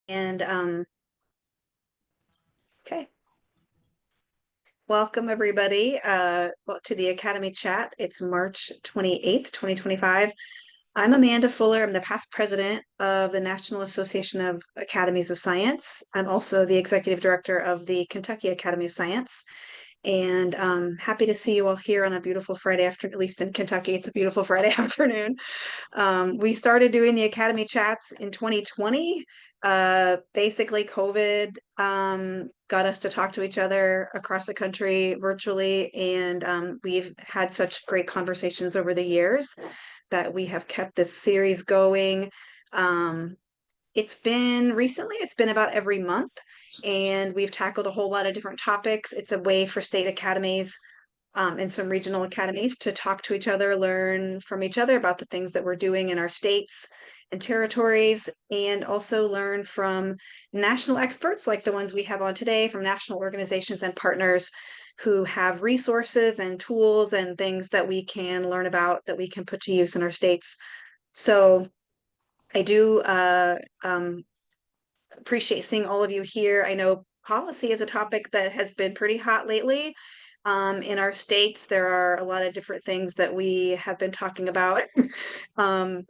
And okay, welcome everybody to the Academy Chat. It's March 28th, 2025. I'm Amanda Fuller. I'm the past president of the National Association of Academies of Science. I'm also the executive director of the Kentucky Academy of Science. And happy to see you all here on a beautiful Friday afternoon, at least in Kentucky, it's a beautiful Friday afternoon. We started doing the Academy Chats in 2020. Basically, COVID got us to talk to each other across the country virtually, and we've had such great conversations over the years that we have kept this series going. It's been about every month, and we've tackled a whole lot of different topics. It's a way for state academies and some regional academies to talk to each other, learn from each other about the things that we're doing in our states and territories, and also learn from national experts like the ones we have on today, from national organizations and partners who have resources and tools and things that we can learn about that we can put to use in our states. So I do appreciate seeing all of you here. I know policy is a topic that has been pretty hot lately. In our states, there are a lot of different things that we have been talking about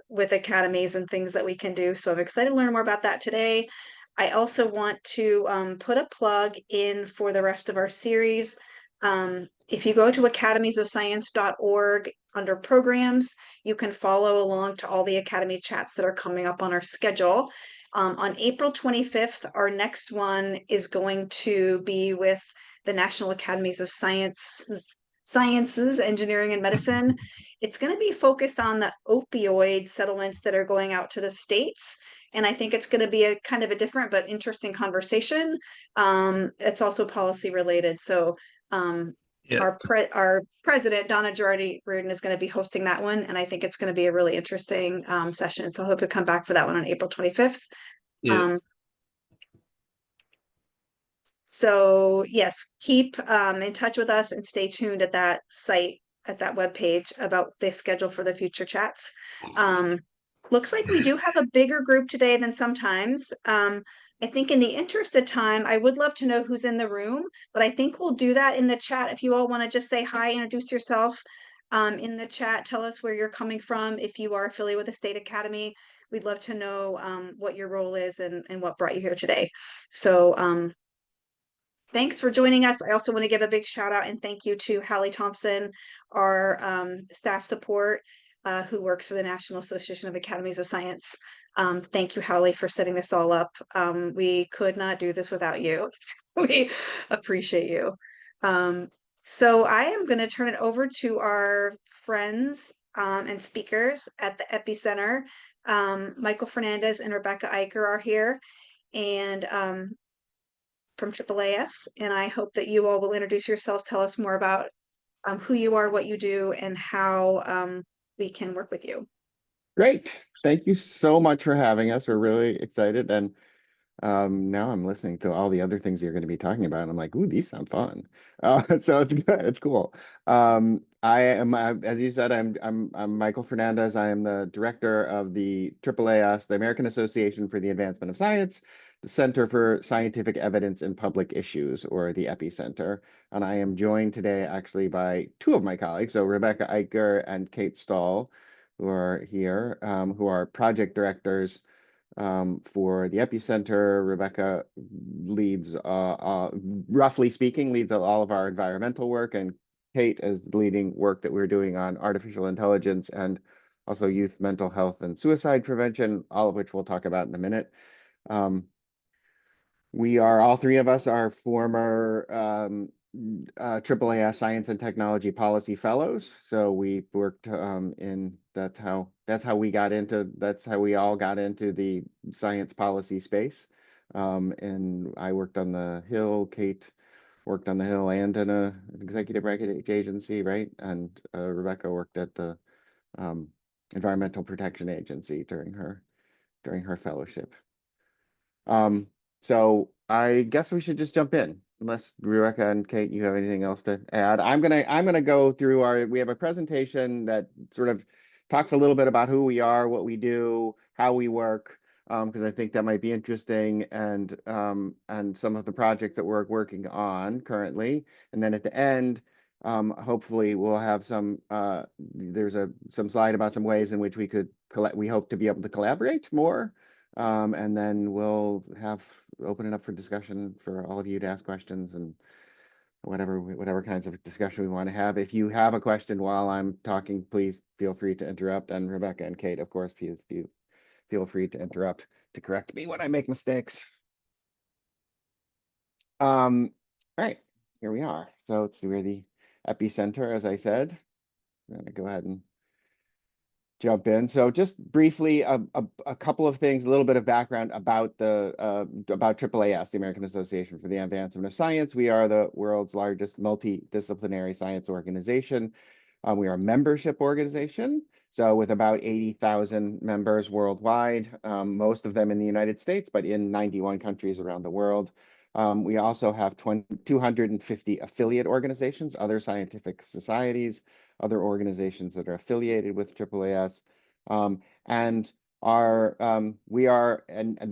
with academies and things that we can do. So I'm excited to learn more about that today. I also want to put a plug in for the rest of our series. If you go to academiesofscience.org under programs, you can follow along to all the Academy chats that are coming up on our schedule. On April 25th, our next one is going to be with the National Academies of Sciences, Engineering, and Medicine. It's going to be focused on the opioid settlements that are going out to the states. And I think it's going to be a kind of a different but interesting conversation. It's also policy related. So Yeah, our president, Donna Girardi Reardon, is going to be hosting that one. And I think it's going to be a really interesting session. So I hope you come back for that one on April 25th. yeah. Um, so yes, keep in touch with us and stay tuned at that site, at that webpage about the schedule for the future chats. Looks like we do have a bigger group today than sometimes. I think in the interest of time, I would love to know who's in the room, but I think we'll do that in the chat. If you all want to just say hi, introduce yourself in the chat, tell us where you're coming from. If you are affiliated with the State Academy, we'd love to know what your role is and what brought you here today. So thanks for joining us. I also want to give a big shout out and thank you to Hallie Thompson, our staff support, who works for the National Association of Academies of Science. Thank you, Hallie, for setting this all up. We could not do this without you. We appreciate you. So I am going to turn it over to our friends and speakers at the EPI Center. Michael Fernandez and Rebecca Eicher are here. And from AAAS, and I hope that you all will introduce yourselves, tell us more about who you are, what you do, and how we can work with you. Great. Thank you so much for having us. We're really excited. And now I'm listening to all the other things you're going to be talking about. And I'm like, ooh, these sound fun. So it's good. It's cool. I am, as you said, I'm Michael Fernandez. I am the director of the AAAS, the American Association for the Advancement of Science, the Center for Scientific Evidence in Public Issues, or the EPI Center. And I am joined today actually by two of my colleagues, so Rebecca Eicher and Kate Stahl, who are here, who are project directors for the epicenter. Rebecca leads, roughly speaking, leads all of our environmental work, and Kate is leading work that we're doing on artificial intelligence and also youth mental health and suicide prevention, all of which we'll talk about in a minute. We are, all three of us are former AAAS Science and Technology Policy Fellows. So we worked that's how we all got into the science policy space. And I worked on the Hill, Kate worked on the Hill and in an executive branch agency, right? And Rebecca worked at the Environmental Protection Agency during her fellowship. So I guess we should just jump in, unless Rebecca and Kate, you have anything else to add. I'm gonna go through we have a presentation that sort of talks a little bit about who we are, what we do, how we work, because I think that might be interesting, and some of the projects that we're working on currently. And then at the end, hopefully we'll have some, there's some slide about some ways in which we hope to be able to collaborate more. And then we'll open it up for discussion for all of you to ask questions and whatever kinds of discussion we want to have. If you have a question while I'm talking, please feel free to interrupt. And Rebecca and Kate, of course, feel free to interrupt to correct me when I make mistakes. All right, here we are. So we're the epicenter, as I said. I'm gonna go ahead and jump in. So just briefly, a couple of things, a little bit of background about about AAAS, the American Association for the Advancement of Science. We are the world's largest multidisciplinary science organization. We are a membership organization, so with about 80,000 members worldwide, most of them in the United States, but in 91 countries around the world. We also have 250 affiliate organizations, other scientific societies, other organizations that are affiliated with AAAS. And the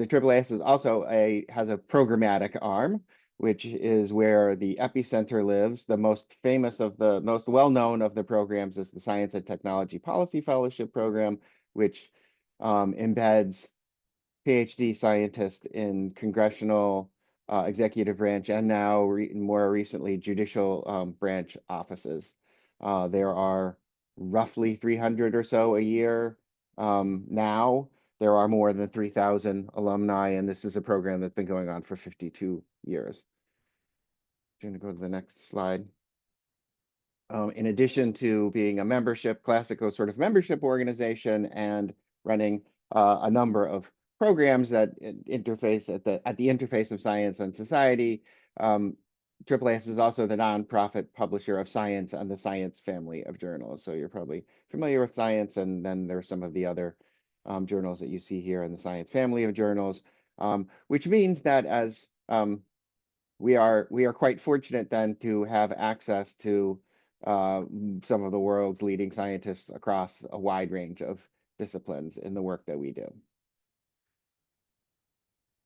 AAAS is also has a programmatic arm, which is where the epicenter lives. The most well-known of the programs is the Science and Technology Policy Fellowship Program, which embeds PhD scientists in congressional, executive branch, and now more recently judicial branch offices. There are roughly 300 or so a year now. There are more than 3,000 alumni, and this is a program that's been going on for 52 years. I'm going to go to the next slide. In addition to being a classical sort of membership organization and running a number of programs that interface at the interface of science and society, AAAS is also the nonprofit publisher of Science and the Science family of journals. So you're probably familiar with Science, and then there's some of the other journals that you see here in the Science family of journals, which means that as we are quite fortunate then to have access to some of the world's leading scientists across a wide range of disciplines in the work that we do.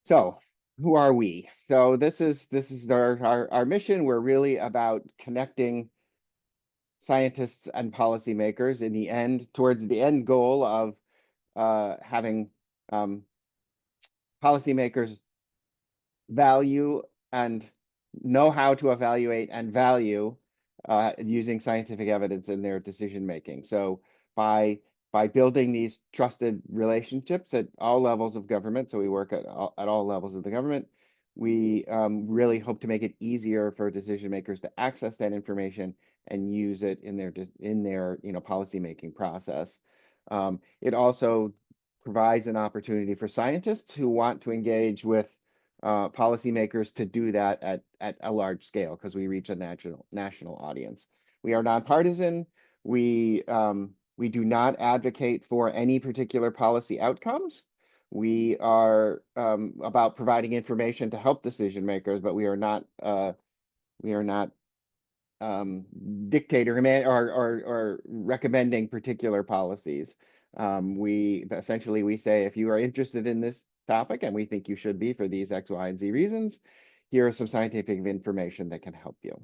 So who are we? So this is our mission. We're really about connecting scientists and policymakers in the end, towards the end goal of having policymakers value and know how to evaluate and value using scientific evidence in their decision making. So by building these trusted relationships at all levels of government, so we work at all levels of the government, we really hope to make it easier for decision makers to access that information and use it in their policy making process. It also provides an opportunity for scientists who want to engage with policymakers to do that at a large scale, because we reach a national audience. We are nonpartisan. We do not advocate for any particular policy outcomes. We are about providing information to help decision makers, but we are not dictator or recommending particular policies. We say, if you are interested in this topic, and we think you should be for these X, Y, and Z reasons, here is some scientific information that can help you.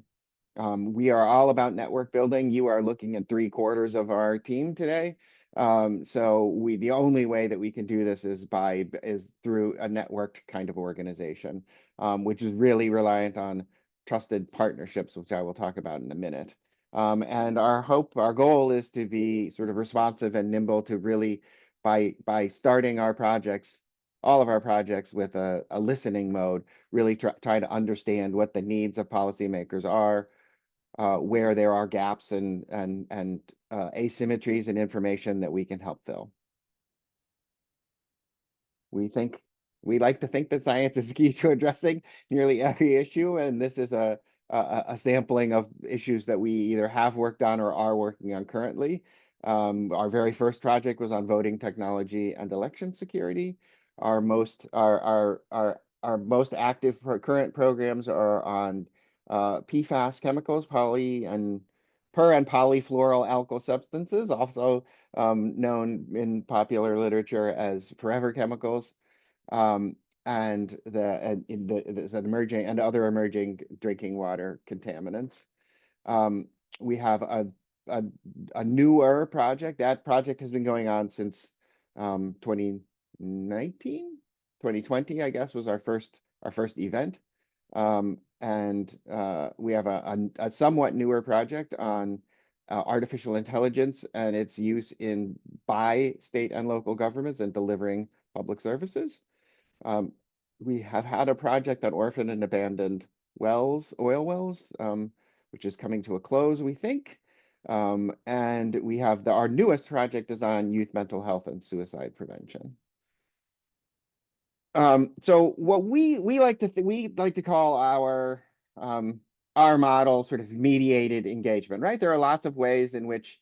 We are all about network building. You are looking at 3/4 of our team today. So the only way that we can do this is through a networked kind of organization, which is really reliant on trusted partnerships, which I will talk about in a minute. And our goal is to be sort of responsive and nimble to really, by starting all of our projects with a listening mode, really try to understand what the needs of policymakers are, where there are gaps and asymmetries in information that we can help fill. We like to think that science is key to addressing nearly every issue, and this is a sampling of issues that we either have worked on or are working on currently. Our very first project was on voting technology and election security. Our most active current programs are on PFAS chemicals, per and polyfluoroalkyl substances, also known in popular literature as forever chemicals. and there's an emerging and other emerging drinking water contaminants. We have a, a newer project. That project has been going on since 2019, 2020, I guess, was our first event. And we have a somewhat newer project on artificial intelligence and its use by state and local governments in delivering public services. We have had a project on orphan and abandoned oil wells, which is coming to a close, we think. And we have our newest project is on youth mental health and suicide prevention. So what we like to call our model sort of mediated engagement, right? There are lots of ways in which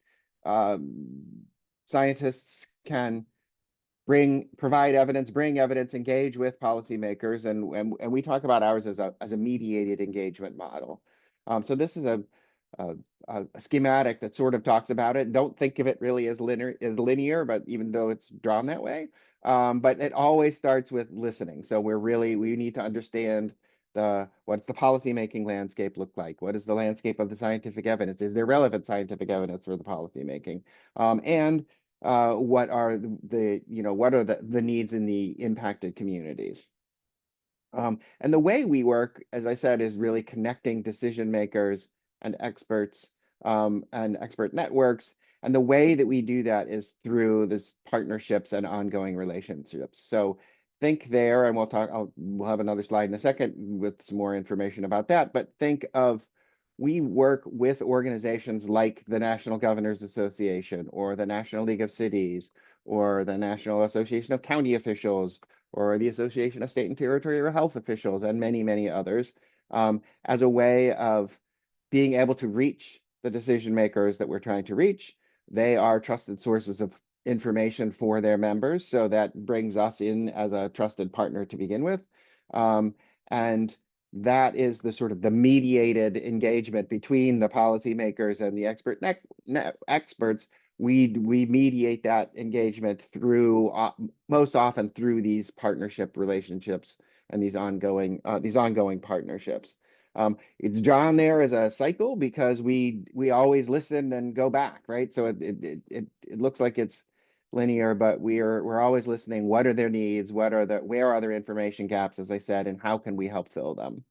scientists can provide evidence, bring evidence, engage with policymakers, and we talk about ours as a mediated engagement model. So this is a schematic that sort of talks about it. Don't think of it really as linear, but even though it's drawn that way, but it always starts with listening. So we need to understand what's the policymaking landscape look like? What is the landscape of the scientific evidence? Is there relevant scientific evidence for the policymaking? And what are the needs in the impacted communities? And the way we work, as I said, is really connecting decision makers and experts and expert networks. And the way that we do that is through this partnerships and ongoing relationships. So think there, and we'll have another slide in a second with some more information about that. But think of, we work with organizations like the National Governors Association or the National League of Cities or the National Association of County Officials or the Association of State and Territorial Health Officials and many, many others as a way of being able to reach the decision makers that we're trying to reach. They are trusted sources of information for their members. So that brings us in as a trusted partner to begin with. And that is the sort of the mediated engagement between the policymakers and the experts. We mediate that engagement through most often through these partnership relationships and these ongoing partnerships. It's drawn there as a cycle because we always listen and go back, right? So it looks like it's linear, but we're always listening. What are their needs? Where are their information gaps, as I said, and how can we help fill them?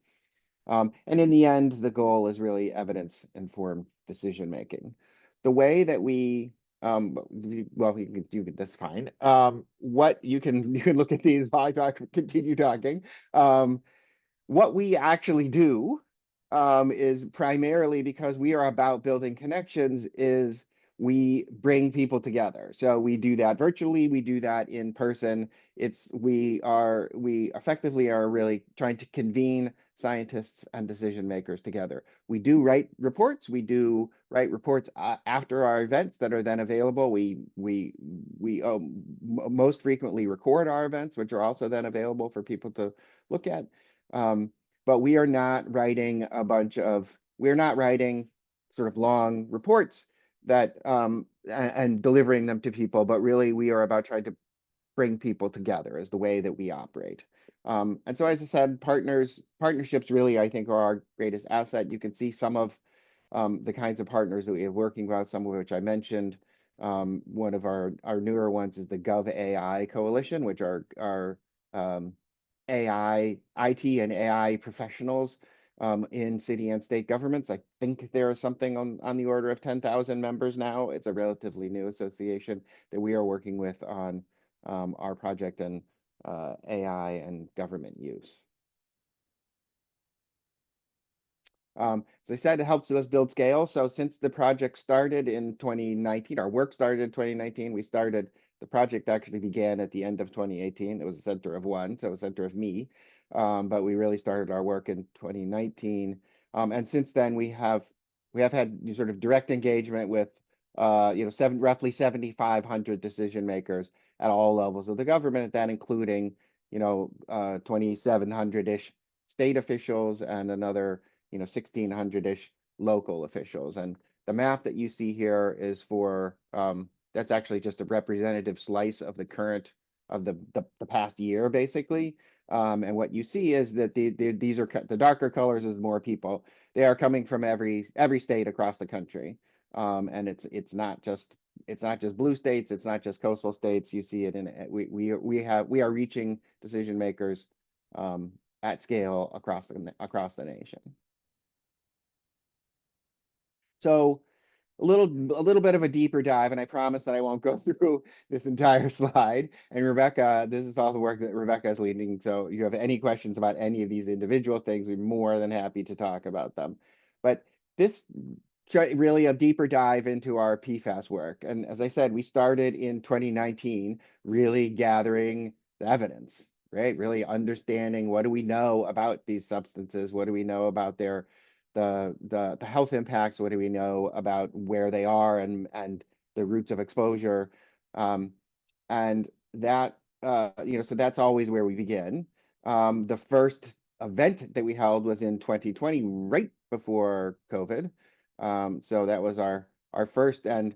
And in the end, the goal is really evidence-informed decision making. The way that that's fine. What you can look at these while I continue talking. What we actually do is primarily, because we are about building connections, is we bring people together. So we do that virtually, we do that in person. We effectively are really trying to convene scientists and decision makers together. We do write reports. We do write reports after our events that are then available. We most frequently record our events, which are also then available for people to look at. But we are not writing sort of long reports that and delivering them to people, but really we are about trying to bring people together as the way that we operate. And so, as I said, partnerships really, I think, are our greatest asset. You can see some of the kinds of partners that we are working with, some of which I mentioned. One of our newer ones is the GovAI Coalition, which are IT and AI professionals in city and state governments. I think there is something on the order of 10,000 members now. It's a relatively new association that we are working with on our project and AI and government use. As I said, it helps us build scale. So since the project started in 2019, our work started in 2019, the project actually began at the end of 2018. It was a center of one, so a center of me. But we really started our work in 2019. And since then we have had sort of direct engagement with roughly 7,500 decision makers at all levels of the government, that including 2,700-ish state officials and another 1,600-ish local officials. And the map that you see here is for that's actually just a representative slice of the current the past year, basically. And what you see is that these are the darker colors is more people. They are coming from every state across the country. And it's not just blue states, it's not just coastal states. You see it in we are reaching decision makers at scale across the nation. So a little bit of a deeper dive, and I promise that I won't go through this entire slide. And Rebecca, this is all the work that Rebecca is leading. So if you have any questions about any of these individual things, we're more than happy to talk about them. But this really a deeper dive into our PFAS work. And as I said, we started in 2019, really gathering the evidence, right? Really understanding, what do we know about these substances? What do we know about their the health impacts? What do we know about where they are and the routes of exposure? And that so that's always where we begin. The first event that we held was in 2020, right before COVID. So that was our first and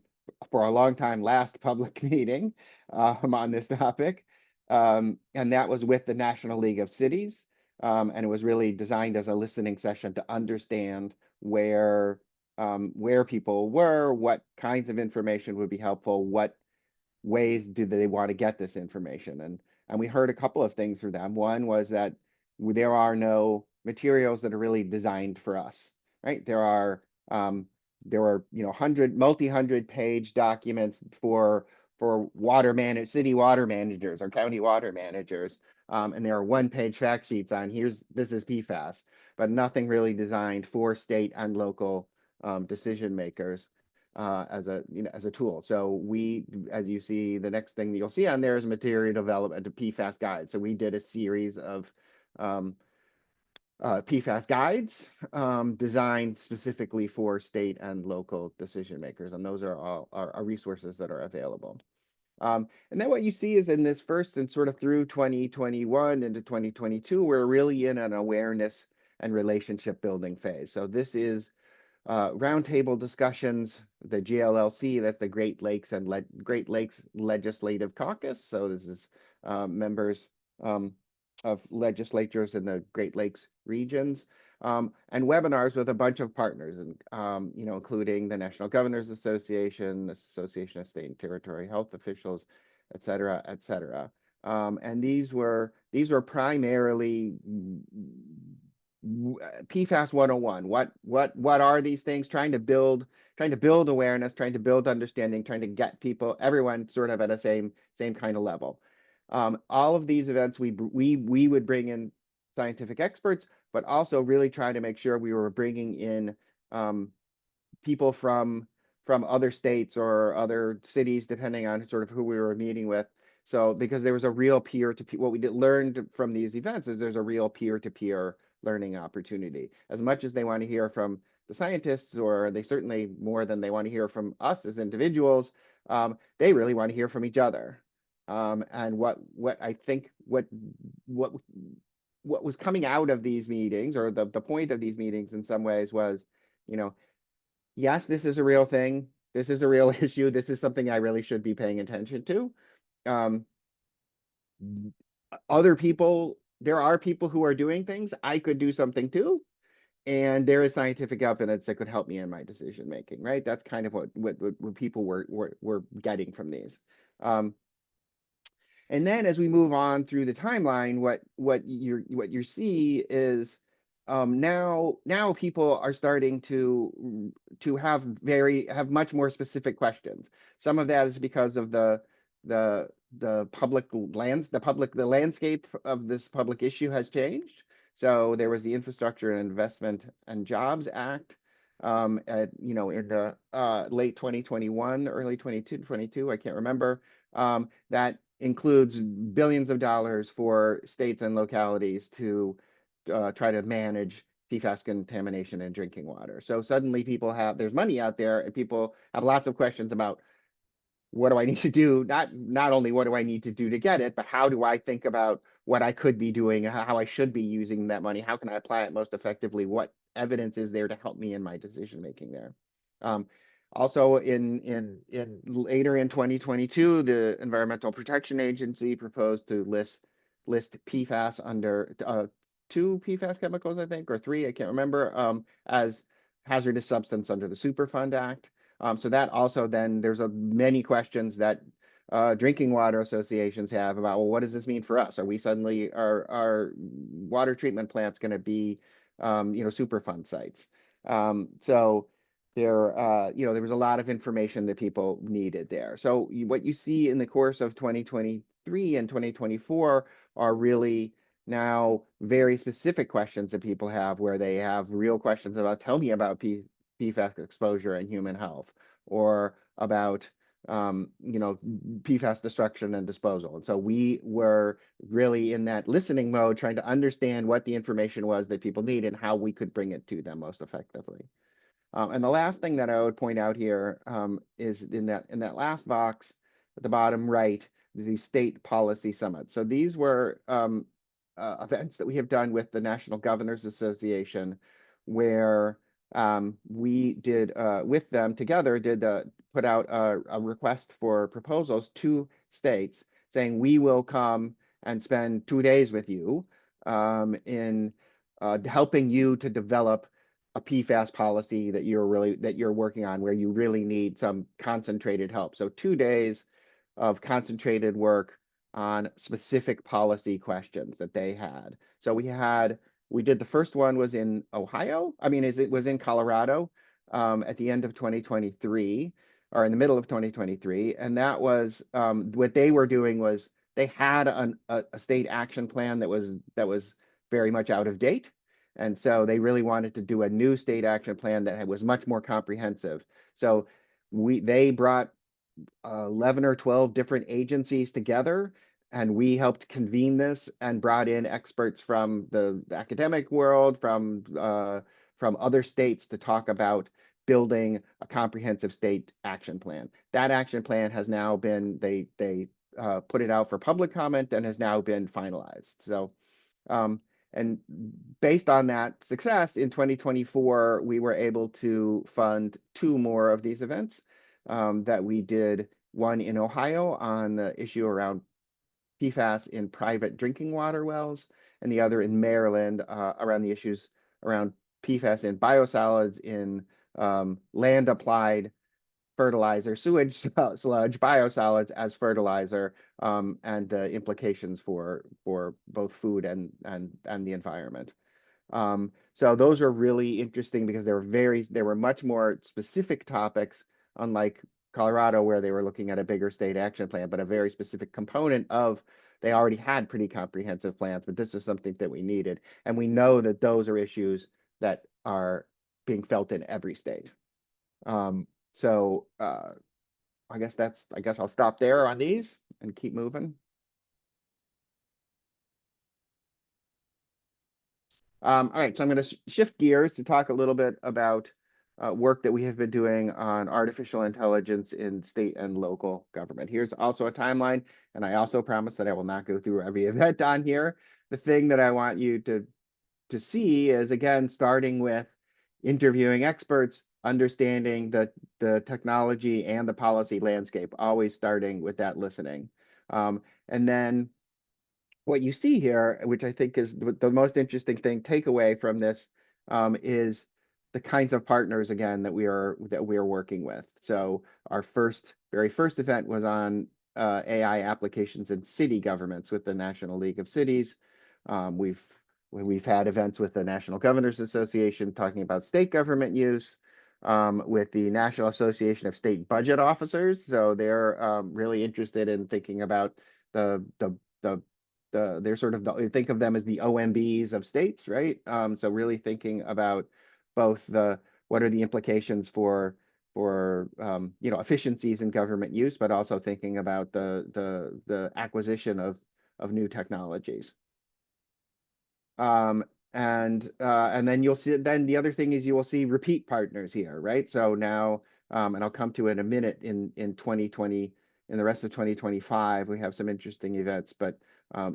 for a long time last public meeting on this topic. And that was with the National League of Cities. And it was really designed as a listening session to understand where people were, what kinds of information would be helpful, what ways do they want to get this information. And we heard a couple of things from them. One was that there are no materials that are really designed for us, right? There are multi-hundred page documents for city water managers or county water managers. And there are one-page fact sheets on this is PFAS, but nothing really designed for state and local decision makers as a tool. So we, as you see, the next thing that you'll see on there is material development, a PFAS guide. So we did a series of PFAS guides designed specifically for state and local decision makers, and those are all are resources that are available. And then what you see is in this first and sort of through 2021 into 2022, we're really in an awareness and relationship building phase. So this is roundtable discussions, the GLLC, that's the Great Lakes Legislative Caucus. So this is members of legislatures in the Great Lakes regions, and webinars with a bunch of partners, and including the National Governors Association, the Association of State and Territory Health Officials, et cetera, et cetera. And these were primarily PFAS 101. What are these things? Trying to build awareness, trying to build understanding, trying to get everyone sort of at a same kind of level. All of these events, we would bring in scientific experts, but also really try to make sure we were bringing in people from other states or other cities, depending on sort of who we were meeting with. So because there was a real peer-to-peer, what we learned from these events is there's a real peer-to-peer learning opportunity. As much as they want to hear from the scientists, or they certainly more than they want to hear from us as individuals, they really want to hear from each other. And what I think what was coming out of these meetings, or the point of these meetings in some ways, was, yes, this is a real thing. This is a real issue. This is something I really should be paying attention to. There are people who are doing things. I could do something too. And there is scientific evidence that could help me in my decision making, right? That's kind of what people were getting from these. And then as we move on through the timeline, what you see is now people are starting to have much more specific questions. Some of that is because of the landscape of this public issue has changed. So there was the Infrastructure and Investment and Jobs Act in the late 2021, early 22, I can't remember, that includes billions of dollars for states and localities to try to manage PFAS contamination in drinking water. So suddenly there's money out there, and people have lots of questions about, what do I need to do? Not only what do I need to do to get it, but how do I think about what I could be doing, how I should be using that money? How can I apply it most effectively? What evidence is there to help me in my decision making there? Also in later in 2022, the Environmental Protection Agency proposed to list PFAS under two PFAS chemicals, I think, or three, I can't remember, as hazardous substance under the Superfund Act. So that also then there's many questions that drinking water associations have about, well, what does this mean for us? Are we suddenly our water treatment plants going to be Superfund sites? So there there was a lot of information that people needed there. So what you see in the course of 2023 and 2024 are really now very specific questions that people have, where they have real questions about, tell me about PFAS exposure and human health, or about PFAS destruction and disposal. And so we were really in that listening mode, trying to understand what the information was that people need and how we could bring it to them most effectively. And the last thing that I would point out here is in that last box at the bottom right, the state policy summit. So these were events that we have done with the National Governors Association, where we did with them together put out a request for proposals to states saying we will come and spend 2 days with you in helping you to develop a PFAS policy that you're working on, where you really need some concentrated help. So 2 days of concentrated work on specific policy questions that they had. So we did the first one was in Ohio. I mean, it was in Colorado at the end of 2023 or in the middle of 2023. And that was what they were doing was they had a state action plan that was very much out of date. And so they really wanted to do a new state action plan that was much more comprehensive. So they brought 11 or 12 different agencies together, and we helped convene this and brought in experts from the academic world, from other states to talk about building a comprehensive state action plan. That action plan has now been, they put it out for public comment and has now been finalized. So and based on that success in 2024, we were able to fund 2 more of these events that we did. One in Ohio on the issue around PFAS in private drinking water wells, and the other in Maryland around the issues around PFAS in biosolids in land applied fertilizer, sewage sludge, biosolids as fertilizer, and the implications for both food and the environment. So those are really interesting because they were much more specific topics, unlike Colorado, where they were looking at a bigger state action plan, but a very specific component of, they already had pretty comprehensive plans, but this is something that we needed. And we know that those are issues that are being felt in every state. So I guess I'll stop there on these and keep moving. All right, so I'm going to shift gears to talk a little bit about work that we have been doing on artificial intelligence in state and local government. Here's also a timeline, and I also promise that I will not go through every event on here. The thing that I want you to see is, again, starting with interviewing experts, understanding the technology and the policy landscape, always starting with that listening. And then what you see here, which I think is the most interesting takeaway from this, is the kinds of partners, again, that we are working with. So our very first event was on AI applications in city governments with the National League of Cities. We've had events with the National Governors Association talking about state government use, with the National Association of State Budget Officers. So they're really interested in thinking about they're sort of think of them as the OMBs of states, right? So really thinking about both what are the implications for efficiencies in government use, but also thinking about the acquisition of new technologies. And then you'll see, then the other thing is you will see repeat partners here, right? So now, and I'll come to it in a minute, in 2020, in the rest of 2025, we have some interesting events, but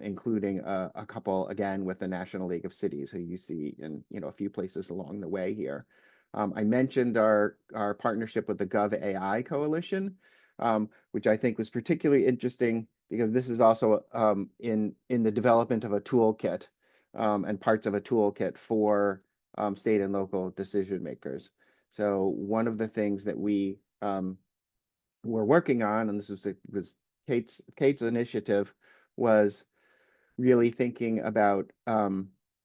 including a couple, again, with the National League of Cities, who you see in a few places along the way here. I mentioned our partnership with the Gov AI Coalition, which I think was particularly interesting because this is also in the development of a toolkit and parts of a toolkit for state and local decision makers. So one of the things that we were working on, and this was Kate's initiative, was really thinking about,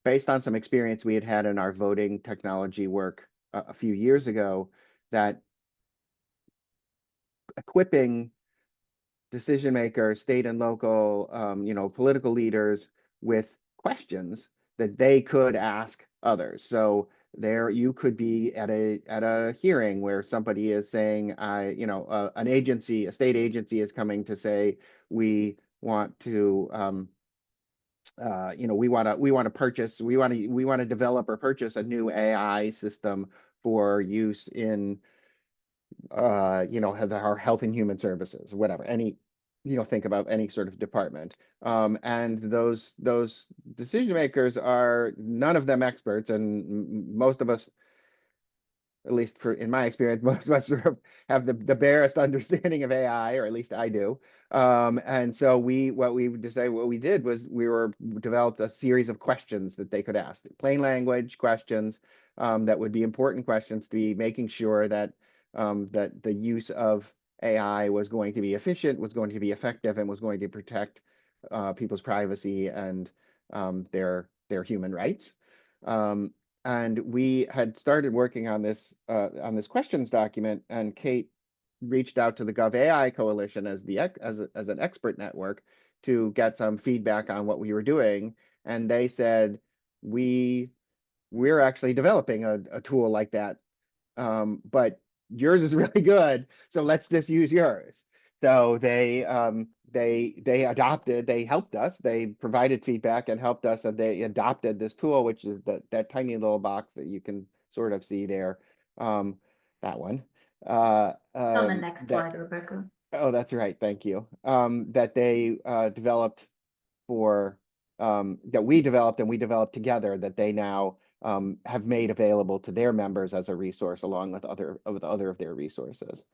based on some experience we had had in our voting technology work a few years ago, that equipping decision makers, state and local, political leaders with questions that they could ask others. So there you could be at a hearing where somebody is saying, a state agency is coming to say, we want to we want to develop or purchase a new AI system for use in our health and human services, whatever, think about any sort of department. And those decision makers are none of them experts, and most of us, at least in my experience, most of us sort of have the barest understanding of AI, or at least I do. And so what we did was we developed a series of questions that they could ask, plain language questions that would be important questions to be making sure that that the use of AI was going to be efficient, was going to be effective, and was going to protect people's privacy and their human rights. And we had started working on this questions document, and Kate reached out to the Gov AI Coalition as an expert network to get some feedback on what we were doing. And they said, we're actually developing a tool like that, but yours is really good, so let's just use yours. So they helped us, they provided feedback and helped us, and they adopted this tool, which is that tiny little box that you can sort of see there, that one. On the next slide, Rebecca. Oh, that's right, thank you. That they developed that we developed and we developed together, that they now have made available to their members as a resource, along with other of their resources.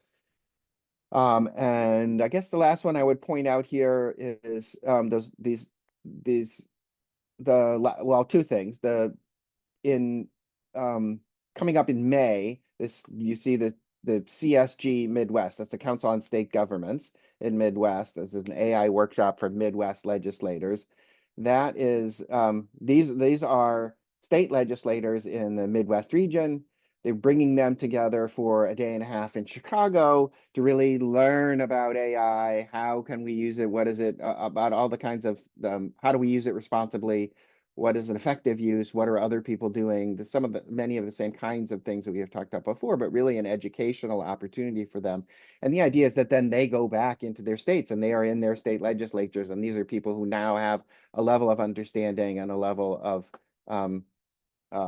And I guess the last one I would point out here is two things. Coming up in May, you see the CSG Midwest, that's the Council on State Governments in Midwest. This is an AI workshop for Midwest legislators. That is, these are state legislators in the Midwest region. They're bringing them together for a day and a half in Chicago to really learn about AI. How can we use it? What is it about? All the kinds of how do we use it responsibly? What is an effective use? What are other people doing? Many of the same kinds of things that we have talked about before, but really an educational opportunity for them. And the idea is that then they go back into their states and they are in their state legislatures. And these are people who now have a level of understanding and a level of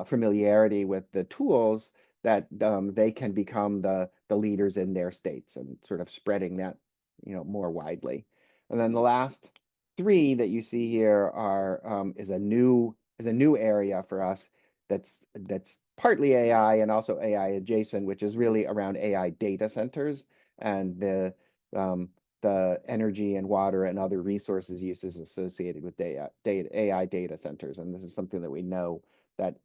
familiarity with the tools that they can become the leaders in their states, and sort of spreading that more widely. And then the last three that you see here is a new area for us that's partly AI and also AI adjacent, which is really around AI data centers and the energy and water and other resources uses associated with AI data centers. And this is something that we know that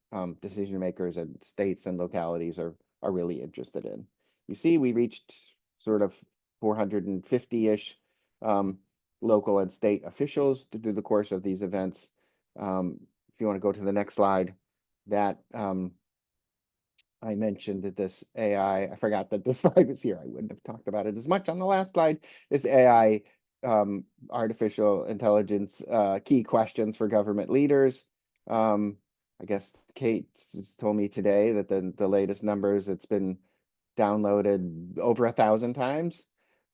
decision makers and states and localities are really interested in. You see, we reached sort of 450-ish local and state officials through the course of these events. If you want to go to the next slide, that I mentioned that this AI, I forgot that this slide was here. I wouldn't have talked about it as much on the last slide. This AI, artificial intelligence, key questions for government leaders. I guess Kate told me today that the latest numbers, it's been downloaded over 1,000 times,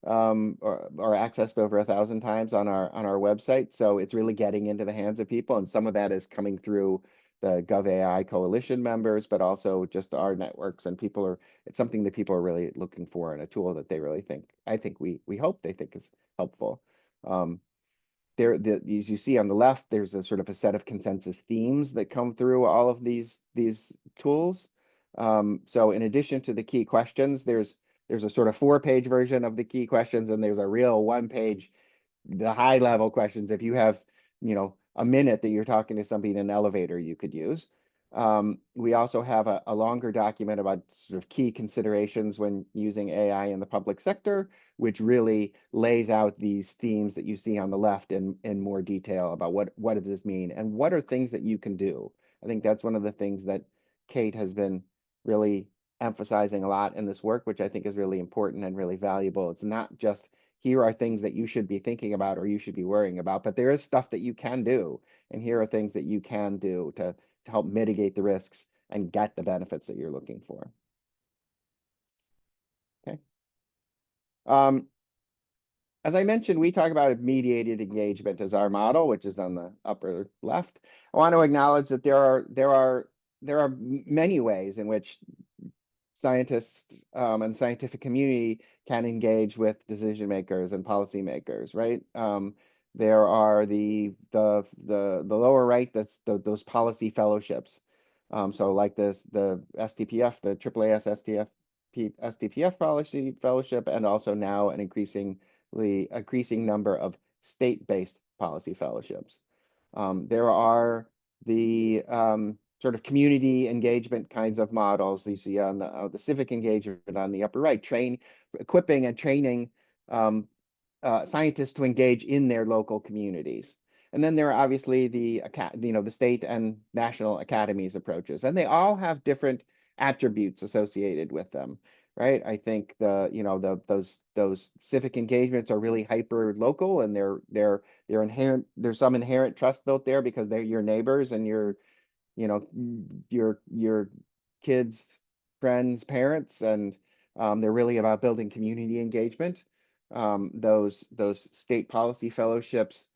or accessed over 1,000 times on our website. So it's really getting into the hands of people, and some of that is coming through the Gov AI Coalition members, but also just our networks. And it's something that people are really looking for, and a tool that they really we hope they think is helpful. As you see on the left, there's a sort of a set of consensus themes that come through all of these tools. So in addition to the key questions, there's a sort of 4-page version of the key questions, and there's a real 1-page, the high level questions. If you have, a minute that you're talking to somebody in an elevator, you could use. We also have a longer document about sort of key considerations when using AI in the public sector, which really lays out these themes that you see on the left in more detail about what does this mean and what are things that you can do. I think that's one of the things that Kate has been really emphasizing a lot in this work, which I think is really important and really valuable. It's not just here are things that you should be thinking about or you should be worrying about, but there is stuff that you can do. And here are things that you can do to help mitigate the risks and get the benefits that you're looking for. Okay. As I mentioned, we talk about mediated engagement as our model, which is on the upper left. I want to acknowledge that there are many ways in which scientists and scientific community can engage with decision makers and policymakers, right? There are the lower right, that's those policy fellowships. So like this, the STPF, the AAAS STPF policy fellowship, and also now an increasing number of state-based policy fellowships. There are the sort of community engagement kinds of models you see on the civic engagement on the upper right, equipping and training scientists to engage in their local communities. And then there are obviously the state and national academies approaches, and they all have different attributes associated with them, right? I think those civic engagements are really hyper local, and they're inherent. There's some inherent trust built there because they're your neighbors and your kids, friends, parents, and they're really about building community engagement. Those state policy fellowships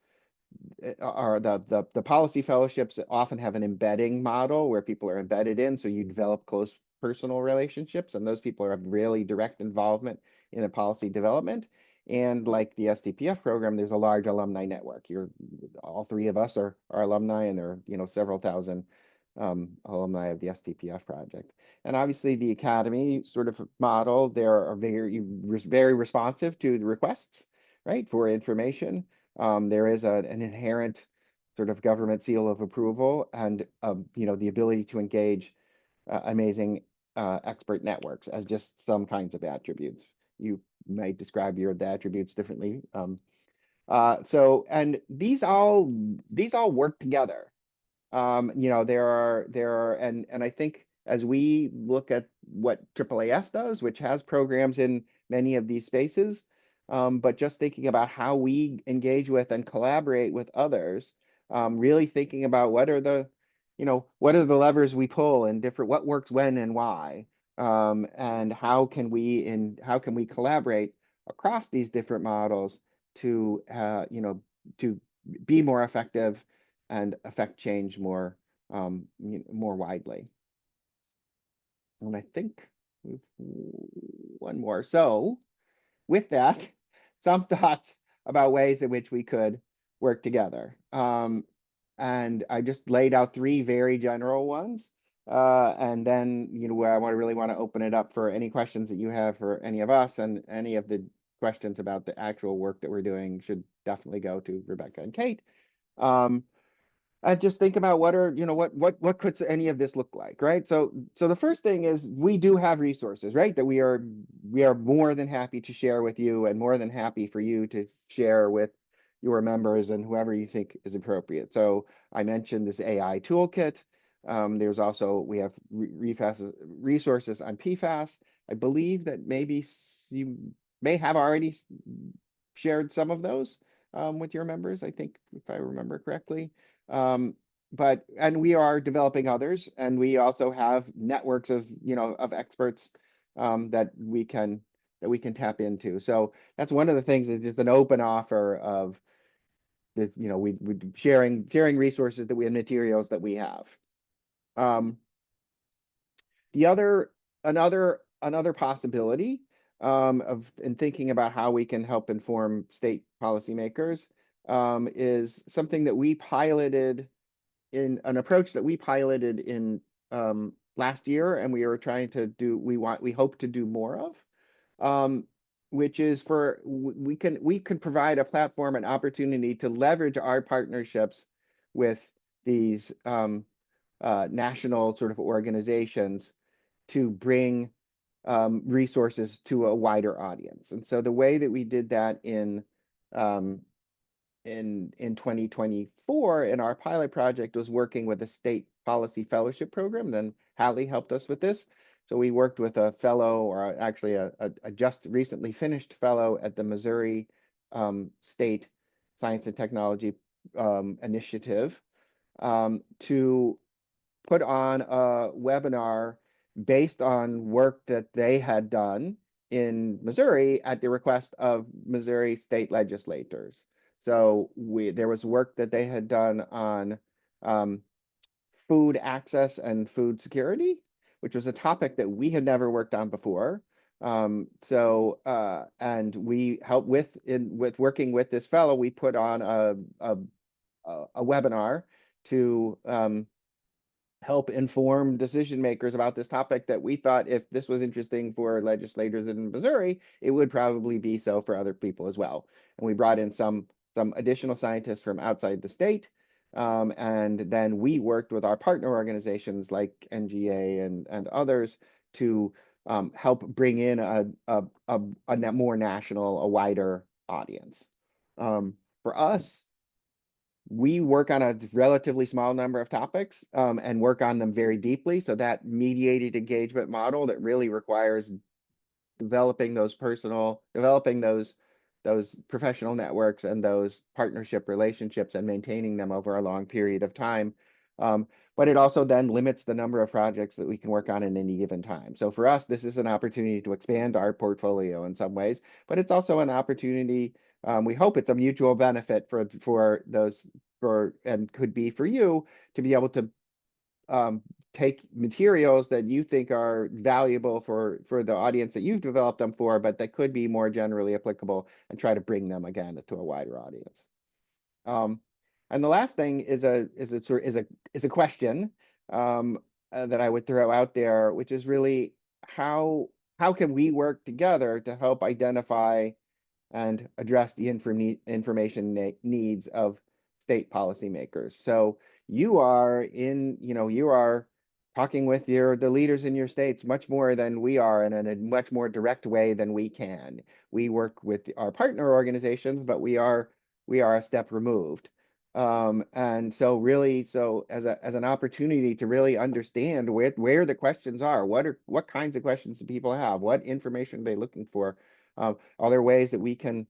are the policy fellowships often have an embedding model where people are embedded in, so you develop close personal relationships, and those people have really direct involvement in the policy development. And like the STPF program, there's a large alumni network. All 3 of us are alumni, and there are several thousand alumni of the STPF project. And obviously the academy sort of model, they are very responsive to the requests, right, for information. There is an inherent sort of government seal of approval and the ability to engage amazing expert networks as just some kinds of attributes. You might describe the attributes differently. And these all work together. There are, and I think as we look at what AAAS does, which has programs in many of these spaces, but just thinking about how we engage with and collaborate with others, really thinking about what are the levers we pull and what works when and why, and how can we collaborate across these different models to to be more effective and affect change more widely. And I think we've one more. So with that, some thoughts about ways in which we could work together. And I just laid out 3 very general ones. And then, where I really want to open it up for any questions that you have for any of us, and any of the questions about the actual work that we're doing should definitely go to Rebecca and Kate. Just think about what could any of this look like, right? So the first thing is we do have resources, right? That we are more than happy to share with you, and more than happy for you to share with your members and whoever you think is appropriate. So I mentioned this AI toolkit. There's also, we have resources on PFAS. I believe that maybe you may have already shared some of those with your members, I think, if I remember correctly. And we are developing others, and we also have networks of experts that we can tap into. So that's one of the things, is just an open offer of this, we sharing resources that we have, materials that we have. Another possibility in thinking about how we can help inform state policymakers is something that we piloted in an approach that we piloted in last year, and we hope to do more of, which is we could provide a platform and opportunity to leverage our partnerships with these national sort of organizations to bring resources to a wider audience. And so the way that we did that in 2024 in our pilot project was working with a state policy fellowship program. Then Hallie helped us with this. So we worked with a fellow, or actually a just recently finished fellow at the Missouri State Science and Technology Initiative to put on a webinar based on work that they had done in Missouri at the request of Missouri state legislators. So there was work that they had done on food access and food security, which was a topic that we had never worked on before. And we helped with working with this fellow, we put on a webinar to help inform decision makers about this topic that we thought if this was interesting for legislators in Missouri, it would probably be so for other people as well. And we brought in some additional scientists from outside the state. And then we worked with our partner organizations like NGA and others to help bring in a more national, a wider audience. For us, we work on a relatively small number of topics and work on them very deeply. So that mediated engagement model that really requires developing those professional networks and those partnership relationships and maintaining them over a long period of time. But it also then limits the number of projects that we can work on in any given time. So for us, this is an opportunity to expand our portfolio in some ways, but it's also an opportunity. We hope it's a mutual benefit and could be for you to be able to take materials that you think are valuable for the audience that you've developed them for, but that could be more generally applicable, and try to bring them again to a wider audience. And the last thing is a question that I would throw out there, which is really how can we work together to help identify and address the information needs of state policymakers. So you are talking with the leaders in your states much more than we are, and in a much more direct way than we can. We work with our partner organizations, but we are a step removed. And so really, as an opportunity to really understand where the questions are, what kinds of questions do people have, what information are they looking for, are there ways that we can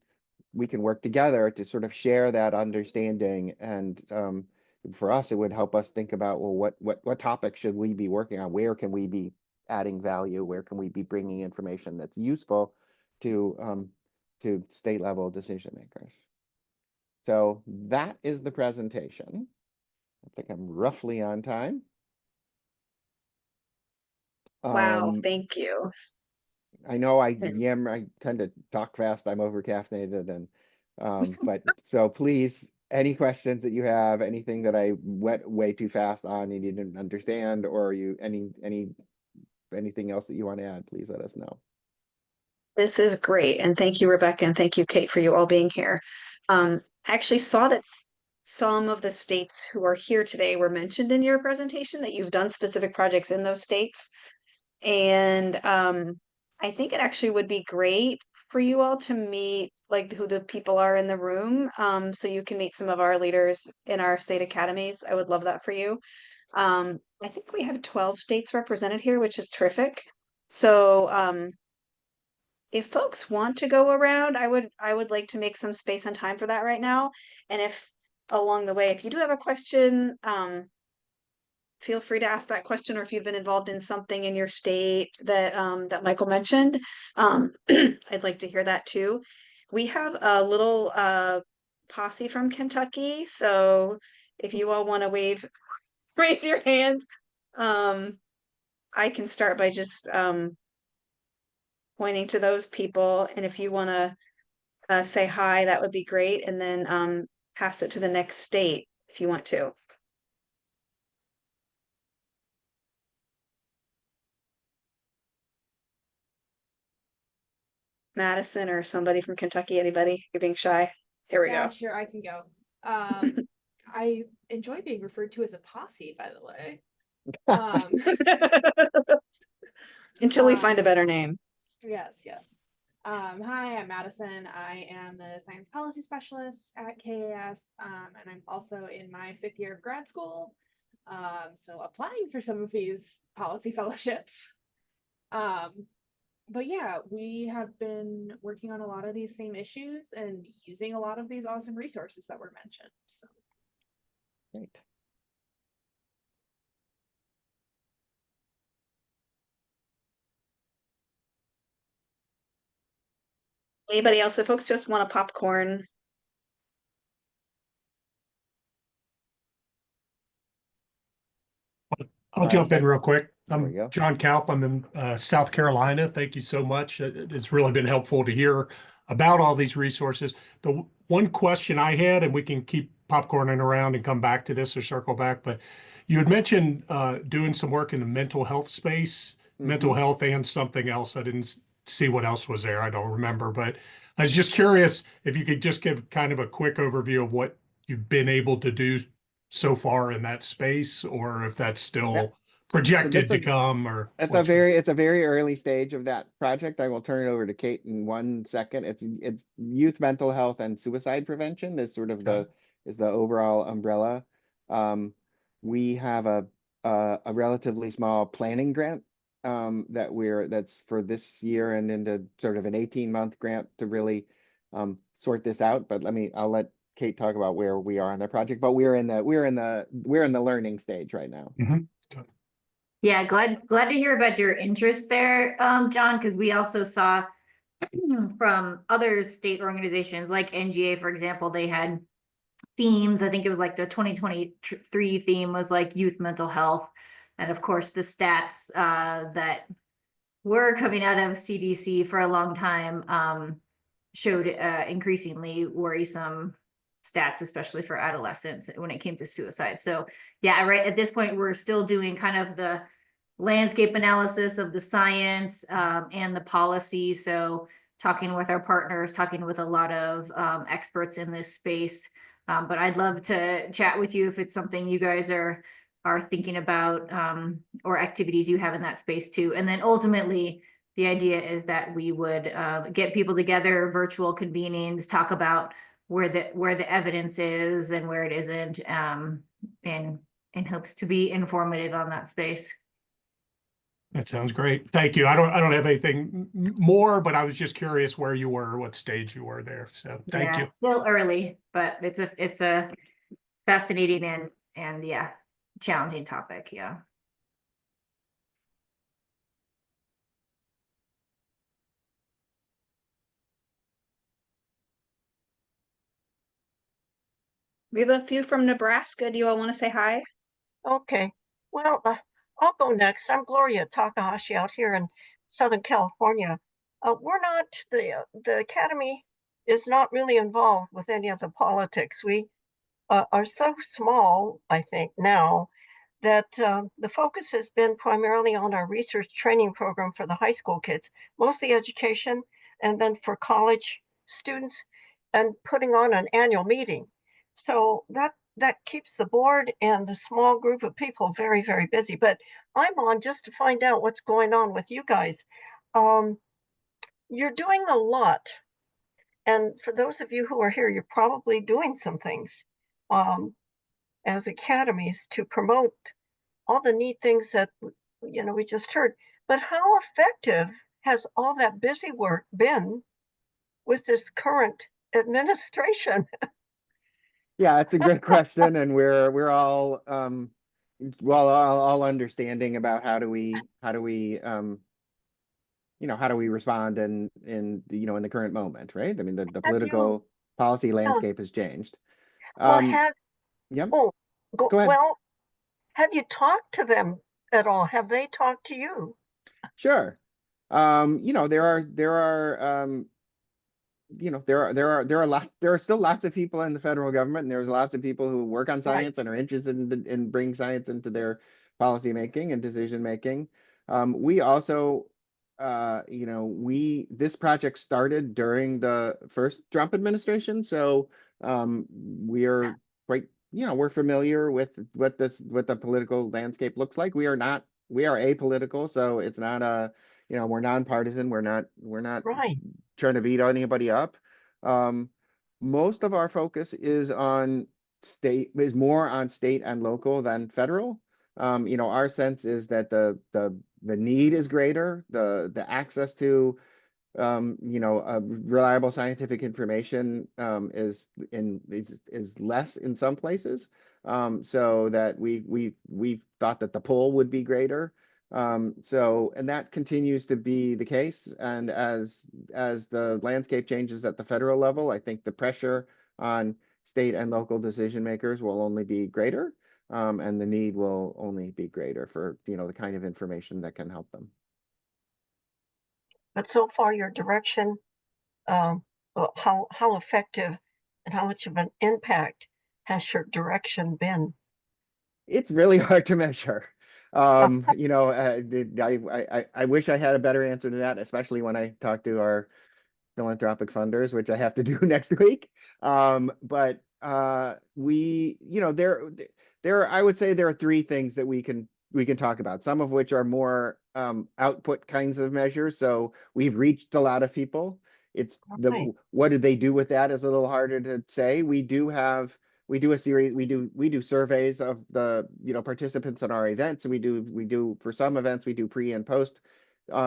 work together to sort of share that understanding? And for us, it would help us think about, well, what topics should we be working on? Where can we be adding value? Where can we be bringing information that's useful to state level decision makers? So that is the presentation. I think I'm roughly on time. Wow, thank you. I know I tend to talk fast. I'm over caffeinated, and but so please, any questions that you have, anything that I went way too fast on and you didn't understand, or anything else that you want to add, please let us know. This is great. And thank you, Rebecca, and thank you, Kate, for you all being here. I actually saw that some of the states who are here today were mentioned in your presentation, that you've done specific projects in those states. And I think it actually would be great for you all to meet like who the people are in the room, so you can meet some of our leaders in our state academies. I would love that for you. I think we have 12 states represented here, which is terrific. So if folks want to go around, I would like to make some space and time for that right now. And if along the way, if you do have a question, feel free to ask that question, or if you've been involved in something in your state that that Michael mentioned, I'd like to hear that too. We have a little posse from Kentucky, so if you all want to raise your hands. I can start by just pointing to those people, and if you want to say hi, that would be great, and then pass it to the next state if you want to. Madison or somebody from Kentucky. Anybody? You're being shy. Here we Yeah, go. sure, I can go. I enjoy being referred to as a posse, by the way. Until we find a better name. Yes, yes. Hi, I'm Madison. I am the science policy specialist at KAS, and I'm also in my 5th year of grad school. So applying for some of these policy fellowships. But yeah, we have been working on a lot of these same issues and using a lot of these awesome resources that were mentioned. So. Great. Anybody else? If folks just want a popcorn. I'll jump in real quick. There we I'm go. John Kalp. I'm in South Carolina. Thank you so much. It's really been helpful to hear about all these resources. The one question I had, and we can keep popcorning around and come back to this or circle back, but you had mentioned doing some work in the mental health space, mental health and something else. I didn't see what else was there. I don't remember, but I was just curious if you could just give kind of a quick overview of what you've been able to do so far in that space, or if that's still Yeah. projected that's to come, or It's what you- it's a very early stage of that project. I will turn it over to Kate in 1 second. It's youth mental health and suicide prevention is sort of the overall umbrella. We have a relatively small planning grant that's for this year and into sort of an 18-month grant to really sort this out. But I'll let Kate talk about where we are on the project. But we're in the learning stage right now. Yeah, glad to hear about your interest there, John, because we also saw from other state organizations like NGA, for example, they had themes. I think it was like the 2023 theme was like youth mental health. And of course, the stats that were coming out of CDC for a long time showed increasingly worrisome stats, especially for adolescents when it came to suicide. So yeah, right at this point, we're still doing kind of the landscape analysis of the science and the policy. So talking with our partners, talking with a lot of experts in this space. But I'd love to chat with you if it's something you guys are thinking about or activities you have in that space too. And then ultimately, the idea is that we would get people together, virtual convenings, talk about where the evidence is and where it isn't, in hopes to be informative on that space. That sounds great. Thank you. I don't have anything more, but I was just curious where you were, what stage you were there. So thank you. Still early, but it's a fascinating and yeah, challenging topic. Yeah. We have a few from Nebraska. Do you all want to say hi? Okay, well, I'll go next. I'm Gloria Takahashi out here in Southern California. We're not, the Academy is not really involved with any of the politics. We are so small, I think, now that the focus has been primarily on our research training program for the high school kids, mostly education, and then for college students, and putting on an annual meeting. So that keeps the board and the small group of people very, very busy. But I'm on just to find out what's going on with you guys. You're doing a lot. And for those of you who are here, you're probably doing some things as academies to promote all the neat things that we just heard. But how effective has all that busy work been with this current administration? Yeah, it's a great question, and we're all all understanding about how do we respond in the current moment, right? I mean, the political policy landscape has changed. Well, have Yep. oh Go ahead. Well, have you talked to them at all? Have they talked to you? Sure. There are still lots of people in the federal government, and there's lots of people who work on science and are interested in bringing science into their policy making and decision making. We also you know, this project started during the first Trump administration, so we're quite, you know, we're familiar with what the political landscape looks like. We are apolitical, so it's not a, you know, we're nonpartisan. We're not Right. trying to beat anybody up. Most of our focus is more on state and local than federal. You know, our sense is that the need is greater, the access to you know, reliable scientific information is less in some places. So that we thought that the pull would be greater. So, and that continues to be the case. And as the landscape changes at the federal level, I think the pressure on state and local decision makers will only be greater. And the need will only be greater for, you know, the kind of information that can help them. But so far, your direction, well, how effective and how much of an impact has your direction been? It's really hard to measure. You know, I wish I had a better answer to that, especially when I talk to our philanthropic funders, which I have to do next week. But you know, I would say there are three things that we can talk about, some of which are more output kinds of measures. So we've reached a lot of people. It's Right. what did they do with that is a little harder to say. We do a series, we do surveys of the, you know, participants in our events, and we do for some events we do pre and post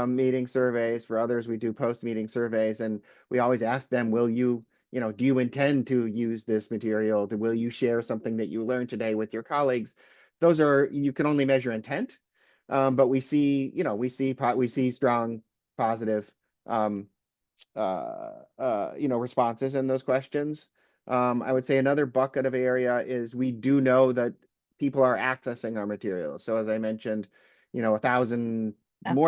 meeting surveys. For others we do post meeting surveys, and we always ask them, will you, you know, do you intend to use this material? Will you share something that you learned today with your colleagues? Those are, you can only measure intent, but we see, you know, we see strong positive you know, responses in those questions. I would say another bucket of area is we do know that people are accessing our materials. So as I mentioned, you know, more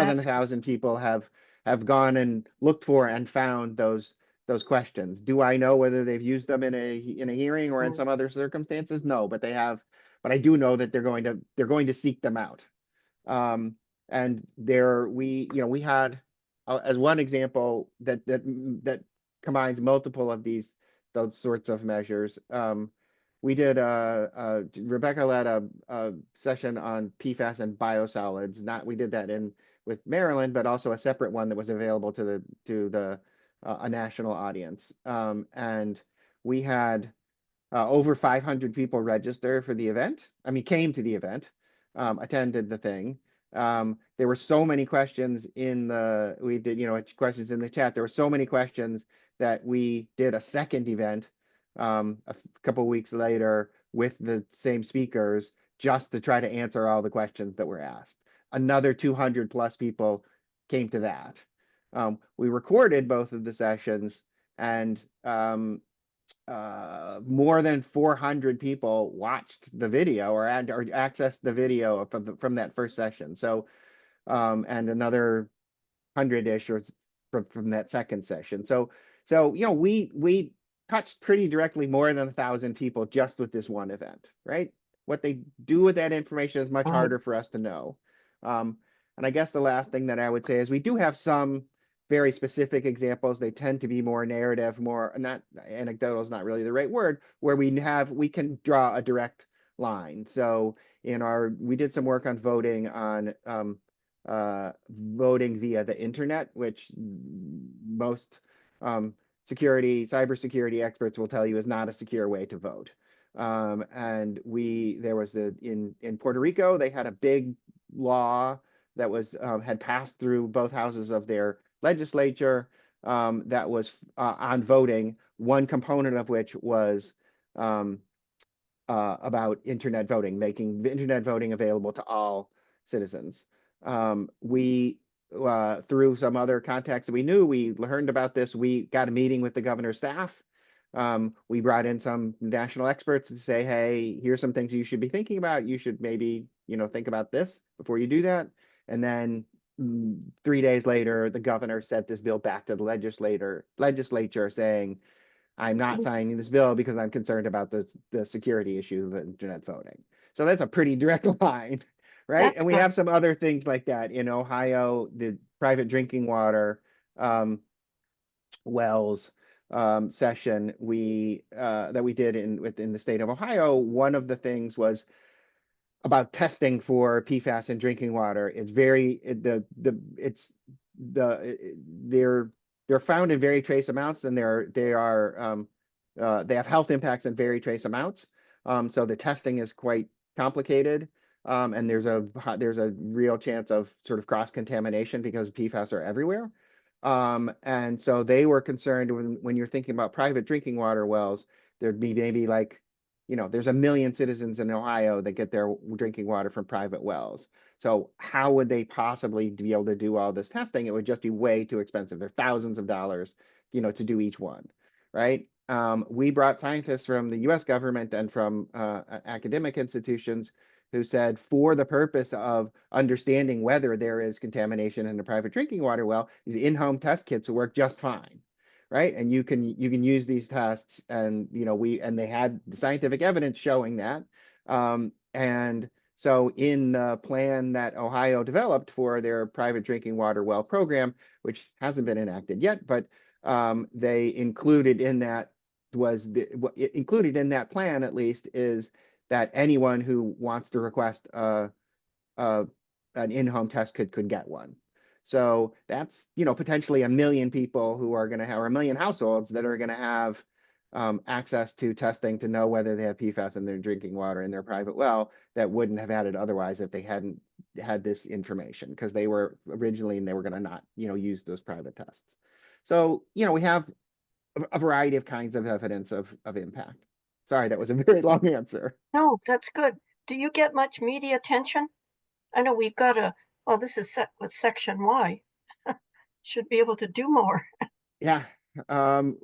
than That's 1,000 people have gone and looked for and found those questions. Do I know whether they've used them in a hearing or in some other circumstances? No, but they have. But I do know that they're going to seek them out. And we had as one example that combines multiple of those sorts of measures. We did Rebecca led a session on PFAS and biosolids. We did that with Maryland, but also a separate one that was available to a national audience. And we had over 500 people register for the event. I mean, came to the event, attended the thing. There were so many questions we did, you know, questions in the chat. There were so many questions that we did a second event a couple weeks later with the same speakers, just to try to answer all the questions that were asked. Another 200 plus people came to that. We recorded both of the sessions, and more than 400 people watched the video or accessed the video from that first session. So, and another 100-ish or from that second session. So, you know, we touched pretty directly more than 1,000 people just with this one event, right? What they do with that information is much harder for us to know. And I guess the last thing that I would say is we do have some very specific examples. They tend to be more narrative, not anecdotal is not really the right word, where we can draw a direct line. So we did some work on voting via the internet, which most cybersecurity experts will tell you is not a secure way to vote. And there was in Puerto Rico, they had a big law that had passed through both houses of their legislature that was on voting, one component of which was about internet voting, making the internet voting available to all citizens. We through some other contacts that we knew, we learned about this. We got a meeting with the governor's staff. We brought in some national experts to say, hey, here's some things you should be thinking about. You should maybe, you know, think about this before you do that. And then 3 days later, the governor sent this bill back to the legislature saying, I'm not signing this bill because I'm concerned about the security issue of internet voting. So that's a pretty direct line, right? That's And we good. have some other things like that in Ohio. private drinking water wells session that we did within the state of Ohio, one of the things was about testing for PFAS in drinking water. It's they're found in very trace amounts, and they have health impacts in very trace amounts. So the testing is quite complicated, and there's a real chance of sort of cross contamination because PFAS are everywhere. And so they were concerned when you're thinking about private drinking water wells, there'd be maybe like, there's 1 million citizens in Ohio that get their drinking water from private wells. So how would they possibly be able to do all this testing? It would just be way too expensive. They're thousands of dollars, to do each one, right? We brought scientists from the US government and from academic institutions who said, for the purpose of understanding whether there is contamination in a private drinking water well, the in-home test kits will work just fine, right? And you can use these tests, and they had the scientific evidence showing that. And so in the plan that Ohio developed for their private drinking water well program, which hasn't been enacted yet, but they included in that included in that plan, at least, is that anyone who wants to request an in-home test could get one. So that's, potentially 1 million people who are going to have, or 1 million households that are going to have access to testing to know whether they have PFAS in their drinking water in their private well, that wouldn't have had it otherwise if they hadn't had this information, because they were originally, and they were going to not, use those private tests. So, we have a variety of kinds of evidence of impact. Sorry, that was a very long answer. No, that's good. Do you get much media attention? I know we've got well, this is set with Section Y. Should be able to do more. Yeah. So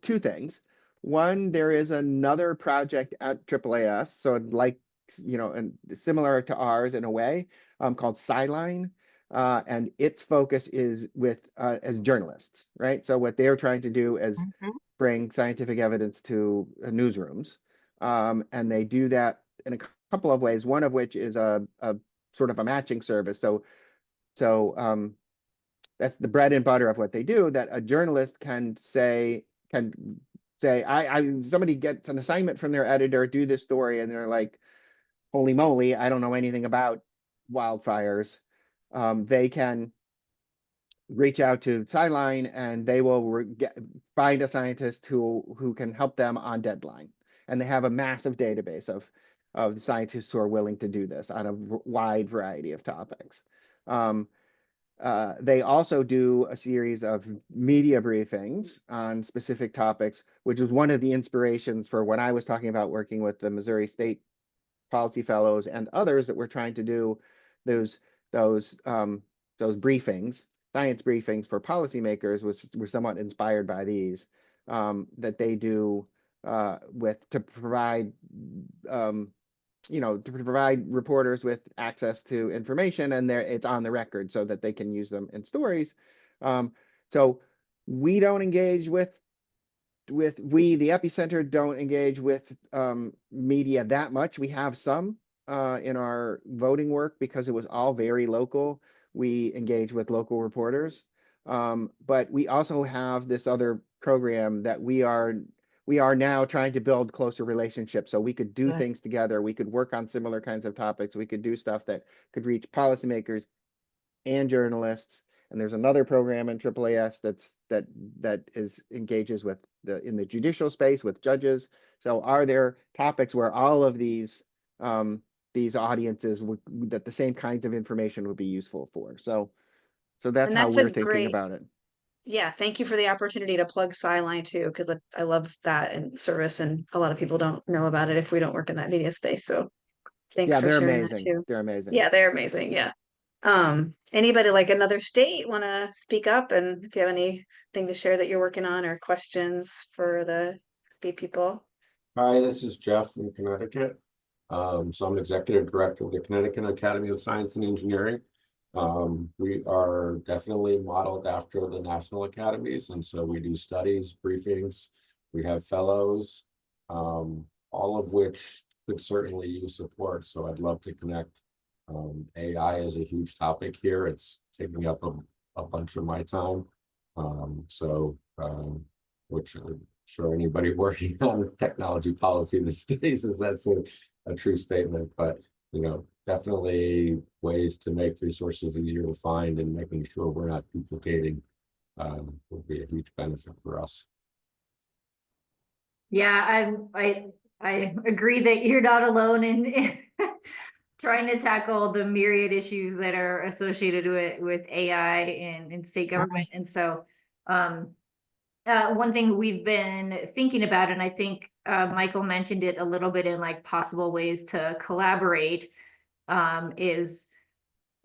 two things. One, there is another project at AAAS, so like, and similar to ours in a way, called Sideline. And its focus is with as journalists, right? So what they're trying to do is bring scientific evidence to newsrooms, and they do that in a couple of ways. One of which is a sort of a matching service. So that's the bread and butter of what they do. That a journalist can say, somebody gets an assignment from their editor, do this story, and they're like, holy moly, I don't know anything about wildfires. They can reach out to Sideline, and they will find a scientist who can help them on deadline. And they have a massive database of scientists who are willing to do this on a wide variety of topics. They also do a series of media briefings on specific topics, which was one of the inspirations for when I was talking about working with the Missouri State Policy Fellows and others that were trying to do those briefings, science briefings for policymakers, were somewhat inspired by these that they do to provide reporters with access to information, and it's on the record so that they can use them in stories. So we don't engage the EPI Center don't engage with media that much. We have some in our voting work because it was all very local. We engage with local reporters, but we also have this other program that we are now trying to build closer relationships, so we could do things together. We could work on similar kinds of topics. We could do stuff that could reach policymakers and journalists. And there's another program in AAAS that engages with in the judicial space with judges. So are there topics where all of these audiences that the same kinds of information would be useful for? So that's how we're thinking about it. Yeah, thank you for the opportunity to plug Sideline too, because I love that and service, and a lot of people don't know about it if we don't work in that media space. So thanks for sharing that too. They're amazing. Yeah, they're amazing. Yeah. Anybody like another state want to speak up, and if you have anything to share that you're working on or questions for the people? Hi, this is Jeff from Connecticut. So I'm executive director of the Connecticut Academy of Science and Engineering. We are definitely modeled after the national academies, and so we do studies, briefings, we have fellows, all of which could certainly use support. So I'd love to connect AI is a huge topic here. It's taking up a bunch of my time. Which I'm sure anybody working on technology policy these days is that's a true statement, but definitely ways to make resources easier to find and making sure we're not duplicating would be a huge benefit for us. Yeah, I agree that you're not alone in trying to tackle the myriad issues that are associated with AI in state government. And so one thing we've been thinking about, and I think Michael mentioned it a little bit in like possible ways to collaborate, is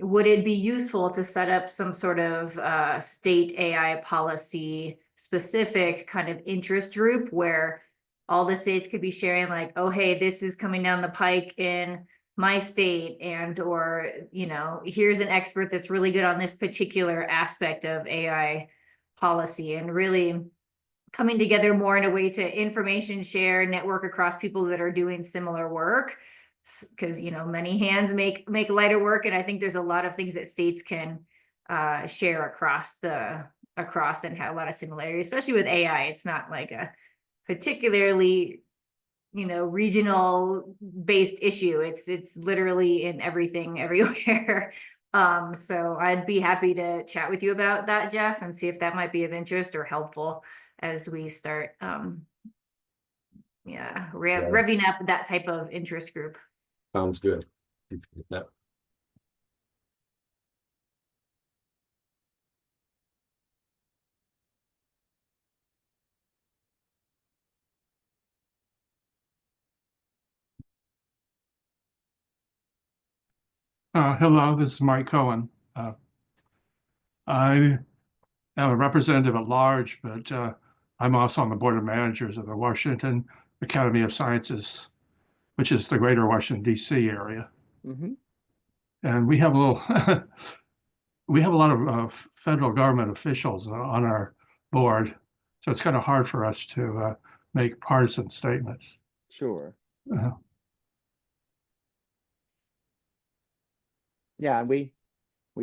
would it be useful to set up some sort of state AI policy specific kind of interest group where all the states could be sharing like, oh, hey, this is coming down the pike in my state, and or here's an expert that's really good on this particular aspect of AI policy, and really coming together more in a way to information share, network across people that are doing similar work, because many hands make lighter work, and I think there's a lot of things that states can share across and have a lot of similarity, especially with AI. It's not like a particularly regional based issue. It's literally in everything everywhere. So I'd be happy to chat with you about that, Jeff, and see if that might be of interest or helpful as we start revving up that type of interest group. Sounds good. Yeah. Hello, this is Mike Cohen. I am a representative at large, but I'm also on the board of managers of the Washington Academy of Sciences, which is the greater Washington, D.C. area. Mm-hmm. And we have a lot of federal government officials on our board, so it's kind of hard for us to make partisan statements. Sure. Yeah, we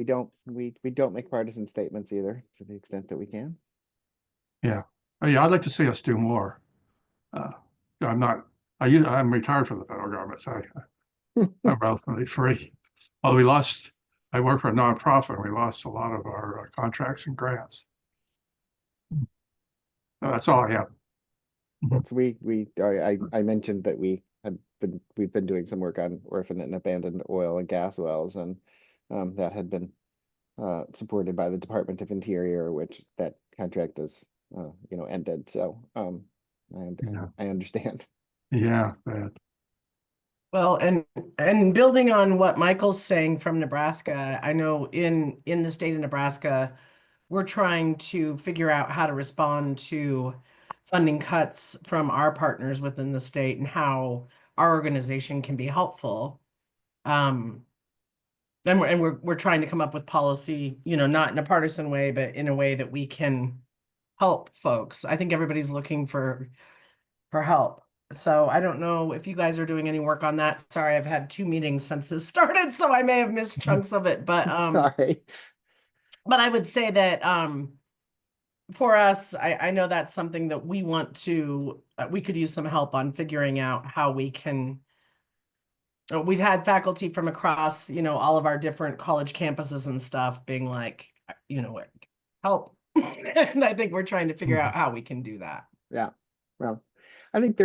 don't make partisan statements either, to the extent that we can. Yeah, I'd like to see us do more. I'm retired from the federal government, so I'm relatively free. Although I work for a nonprofit, and we lost a lot of our contracts and grants. That's all I have. That's I mentioned that we've been doing some work on orphan and abandoned oil and gas wells, and that had been supported by the Department of Interior, which that contract is ended. So I understand. Yeah. Well, and building on what Michael's saying from Nebraska, I know in the state of Nebraska, we're trying to figure out how to respond to funding cuts from our partners within the state and how our organization can be helpful. And we're trying to come up with policy, not in a partisan way, but in a way that we can help folks. I think everybody's looking for help. So I don't know if you guys are doing any work on that. Sorry, I've had 2 meetings since this started, so I may have missed chunks of it, but Sorry. But I would say that for us, I know that's something that we want to, we could use some help on figuring out how we can. We've had faculty from across, all of our different college campuses and stuff being like, help. And I think we're trying to figure out how we can do that. Yeah. Well, I think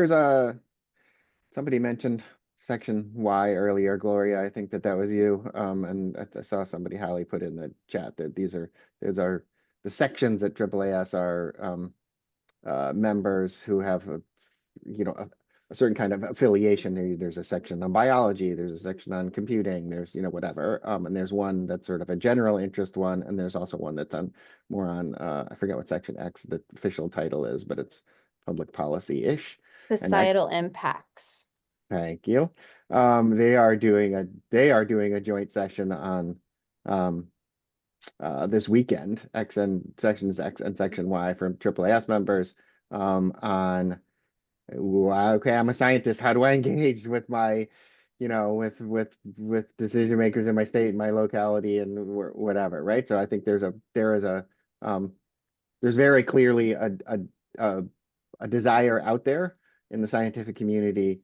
somebody mentioned section Y earlier, Gloria. I think that was you. And I saw somebody, Holly, put in the chat that those are the sections at AAAS are members who have a certain kind of affiliation. There's a section on biology, there's a section on computing, there's whatever, and there's one that's sort of a general interest one, and there's also one that's more on I forget what section X the official title is, but it's public policy-ish. Societal impacts. Thank you. They are doing a joint session on this weekend, sections X and section Y from AAAS members on okay, I'm a scientist. How do I engage with my you know, with decision makers in my state, my locality, and whatever, right? So I think there's very clearly a desire out there in the scientific community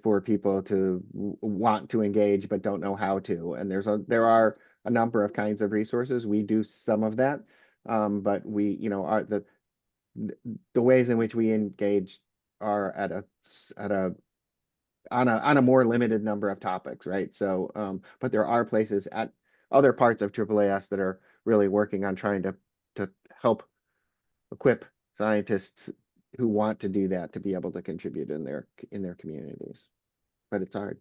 for people to want to engage but don't know how to. And there are a number of kinds of resources. We do some of that, but we, you know, are the ways in which we engage are on a more limited number of topics, right? So, but there are places at other parts of AAAS that are really working on trying to help equip scientists who want to do that to be able to contribute in their communities. But it's hard.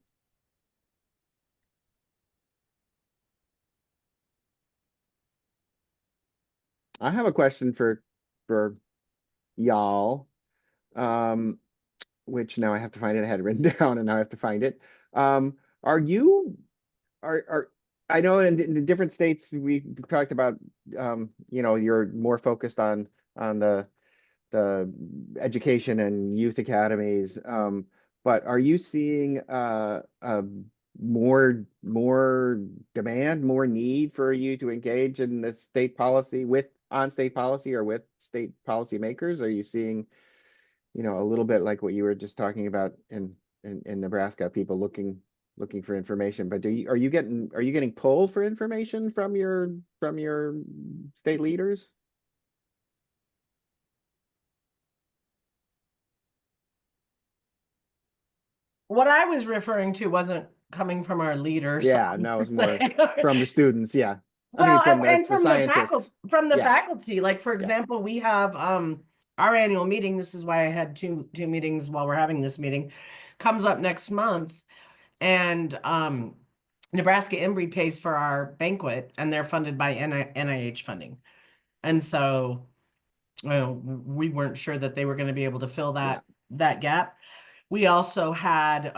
I have a question for y'all, which now I have to find it. I had it written down and now I have to find it. Are you are I know in the different states we talked about, you know, you're more focused on the education and youth academies, but are you seeing more demand, more need for you to engage in the state policy on state policy or with state policymakers? Are you seeing, you know, a little bit like what you were just talking about in Nebraska, people looking for information? But are you getting pull for information from your state leaders? What I was referring to wasn't coming from our leaders. Yeah, no, it's more say. from the students. Yeah. I Well, mean, from and the from the scientists. Yeah. faculty. Like, for example, we have our annual meeting. This is why I had two meetings while we're having this meeting. Comes up next month, and Nebraska Embry pays for our banquet, and they're funded by NIH funding. And so, well, we weren't sure that they were going to be able to fill that gap. We also had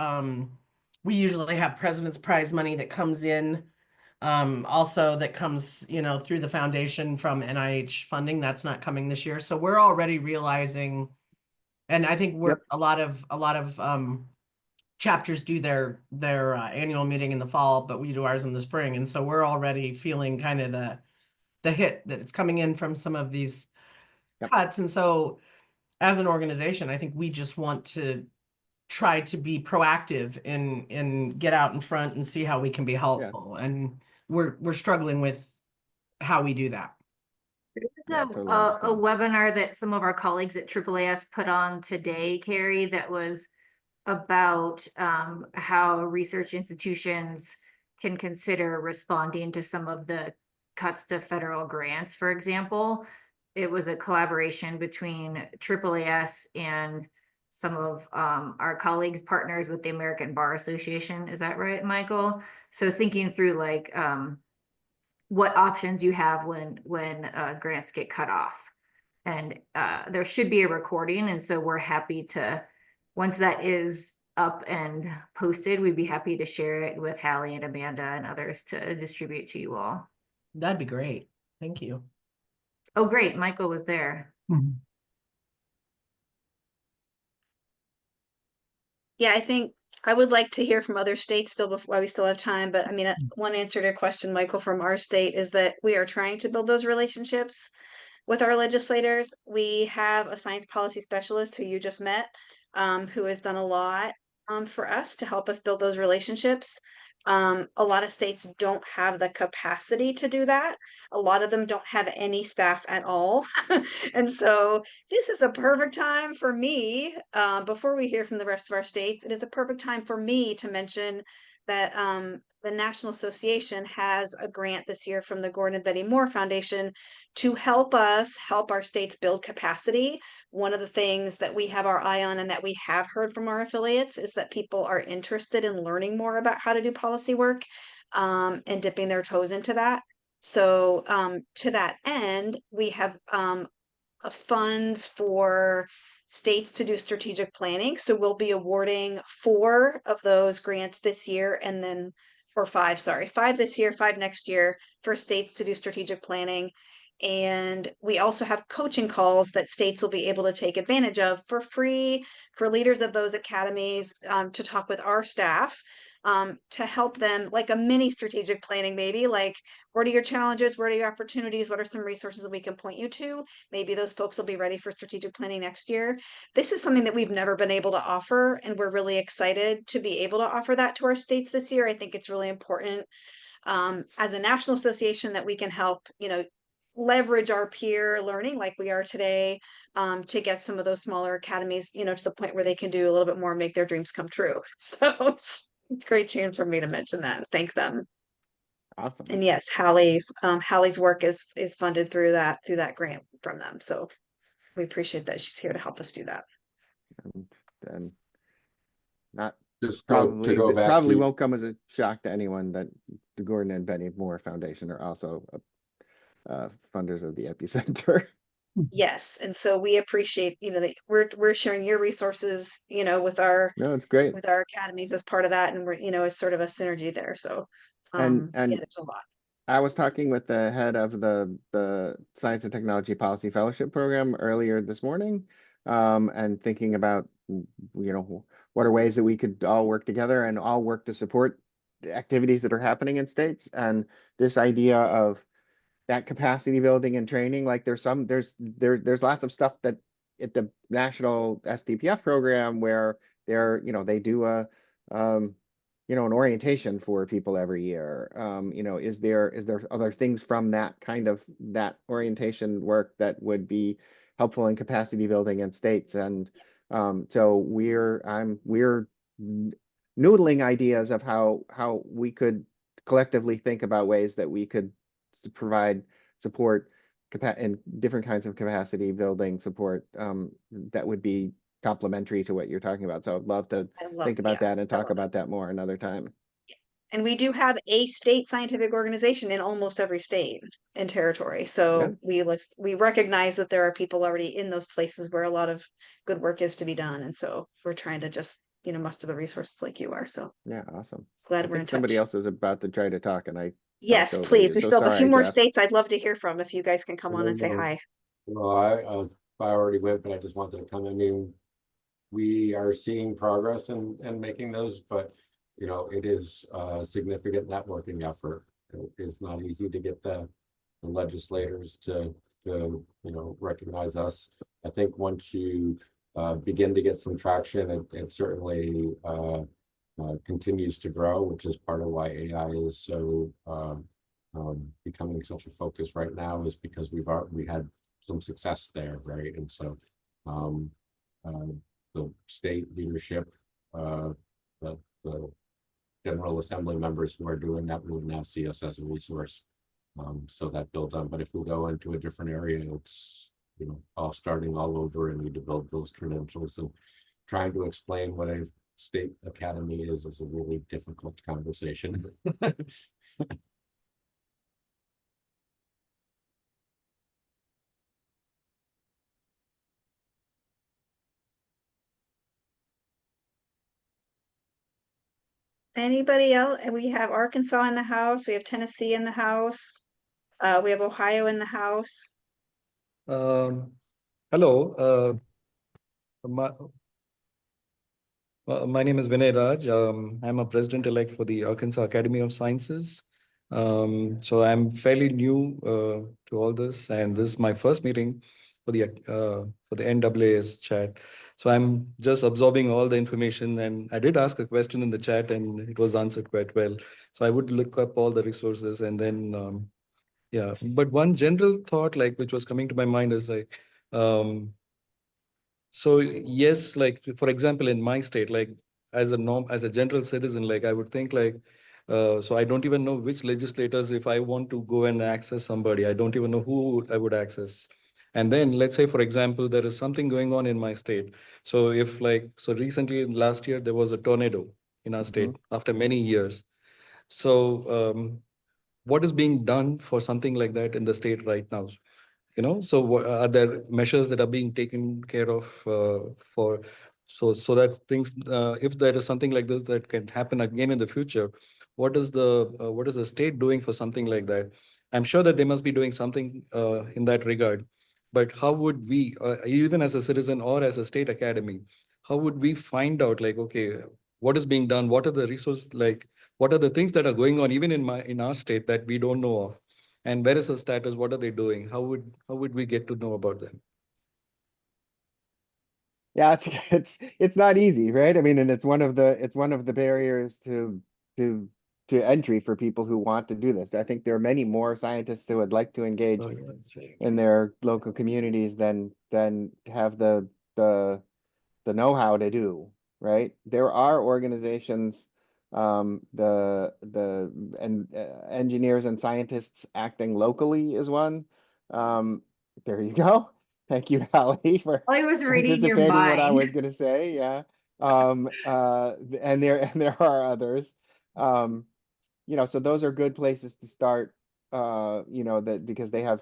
we usually have President's Prize money that comes in. Also that comes, you know, through the foundation from NIH funding. That's not coming this year. So we're already realizing, and I think we're a lot of chapters do their annual meeting in the fall, but we do ours in the spring. And so we're already feeling kind of the hit that it's coming in from some of these cuts. And so as an organization, I think we just want to try to be proactive and get out in front and see how we can be helpful. And we're struggling with how we do that. There's a webinar that some of our colleagues at AAAS put on today, Carrie, that was about how research institutions can consider responding to some of the cuts to federal grants, for example. It was a collaboration between AAAS and some of our colleagues, partners with the American Bar Association. Is that right, Michael? So thinking through like what options you have when grants get cut off. And there should be a recording. And so we're happy to, once that is up and posted, we'd be happy to share it with Hallie and Amanda and others to distribute to you all. That'd be great. Thank you. Oh, great. Michael was there. Mhm. Yeah, I think I would like to hear from other states still before we still have time. But I mean, one answer to your question, Michael, from our state is that we are trying to build those relationships with our legislators. We have a science policy specialist who you just met, who has done a lot for us to help us build those relationships. A lot of states don't have the capacity to do that. A lot of them don't have any staff at all. And so this is a perfect time for me, before we hear from the rest of our states, it is a perfect time for me to mention that the National Association has a grant this year from the Gordon and Betty Moore Foundation to help our states build capacity. One of the things that we have our eye on and that we have heard from our affiliates is that people are interested in learning more about how to do policy work and dipping their toes into that. So to that end, we have funds for states to do strategic planning. So we'll be awarding 4 of those grants this year, and then, or 5 this year, 5 next year, for states to do strategic planning. And we also have coaching calls that states will be able to take advantage of for free for leaders of those academies, to talk with our staff, to help them, like a mini strategic planning, maybe like, what are your challenges? What are your opportunities? What are some resources that we can point you to? Maybe those folks will be ready for strategic planning next year. This is something that we've never been able to offer, and we're really excited to be able to offer that to our states this year. I think it's really important, as a national association, that we can help, leverage our peer learning like we are today, to get some of those smaller academies, to the point where they can do a little bit more and make their dreams come true. So it's a great chance for me to mention that and thank them. Awesome. And yes, Hallie's work is funded through that grant from them. So we appreciate that she's here to help us do that. And not Just probably, to go this back probably to, won't come as a shock to anyone that the Gordon and Benny Moore Foundation are also funders of the EPI Center. Yes, and so we appreciate, that we're sharing your resources, with our No, it's great. academies as part of that, and we're, it's sort of a synergy there. So, And yeah, there's a lot. I was talking with the head of the Science and Technology Policy Fellowship Program earlier this morning, and thinking about, what are ways that we could all work together and all work to support the activities that are happening in states. And this idea of that capacity building and training, like there's lots of stuff that at the national STPF program where they do a an orientation for people every year. Is there other things from that kind of that orientation work that would be helpful in capacity building in states? And so we're noodling ideas of how we could collectively think about ways that we could provide support and different kinds of capacity building support that would be complementary to what you're talking about. So I'd love to think about that and talk about that more another time. And we do have a state scientific organization in almost every state and territory. So we recognize that there are people already in those places where a lot of good work is to be done. And so we're trying to just, muster the resources like you are. So yeah, awesome. Glad I we're in think somebody touch. else is about to try to talk, and I Yes, talked over please. you. We So still have a few sorry, more Jeff. states I'd love to hear from if you guys can come on and say hi. well, I already went, but I just wanted to come. I mean, we are seeing progress in making those, but it is a significant networking effort. It's not easy to get the legislators to recognize us. I think once you begin to get some traction, it certainly continues to grow, which is part of why AI is so becoming such a focus right now, is because we had some success there, right? And so the state leadership, the General Assembly members who are doing that will now see us as a resource. So that builds on. But if we go into a different area, it's all starting all over, and need to build those credentials. And trying to explain what a state academy is a really difficult conversation. Anybody else? And we have Arkansas in the house. We have Tennessee in the house. We have Ohio in the house. Hello, my name is Vinay Raj. I'm a president-elect for the Arkansas Academy of Sciences. So I'm fairly new to all this, and this is my first meeting for the NAAAS chat. So I'm just absorbing all the information, and I did ask a question in the chat, and it was answered quite well. So I would look up all the resources, and then yeah. But one general thought, which was coming to my mind, is so yes, for example, in my state, as a general citizen, I would think so I don't even know which legislators, if I want to go and access somebody, I don't even know who I would access. And then let's say, for example, there is something going on in my state. So if so recently last year, there was a tornado in our state after many years. So what is being done for something like that in the state right now? So are there measures that are being taken care of so that things, if there is something like this that can happen again in the future, what is the state doing for something like that? I'm sure that they must be doing something in that regard. But how would we, even as a citizen or as a state academy, how would we find out, like, okay, what is being done? What are the resources, like, what are the things that are going on even in our state that we don't know of? And where is the status? What are they doing? How would we get to know about them? Yeah, it's not easy, right? I mean, and it's one of the barriers to entry for people who want to do this. I think there are many more scientists who would like to engage Oh, yeah, let's see. in their local communities than have the know-how to do, right? There are organizations, engineers and scientists acting locally is one. There you go. Thank you, Hallie, for I was reading your anticipating what I was mind. going to say. Yeah. And there are others. So those are good places to start. That because they have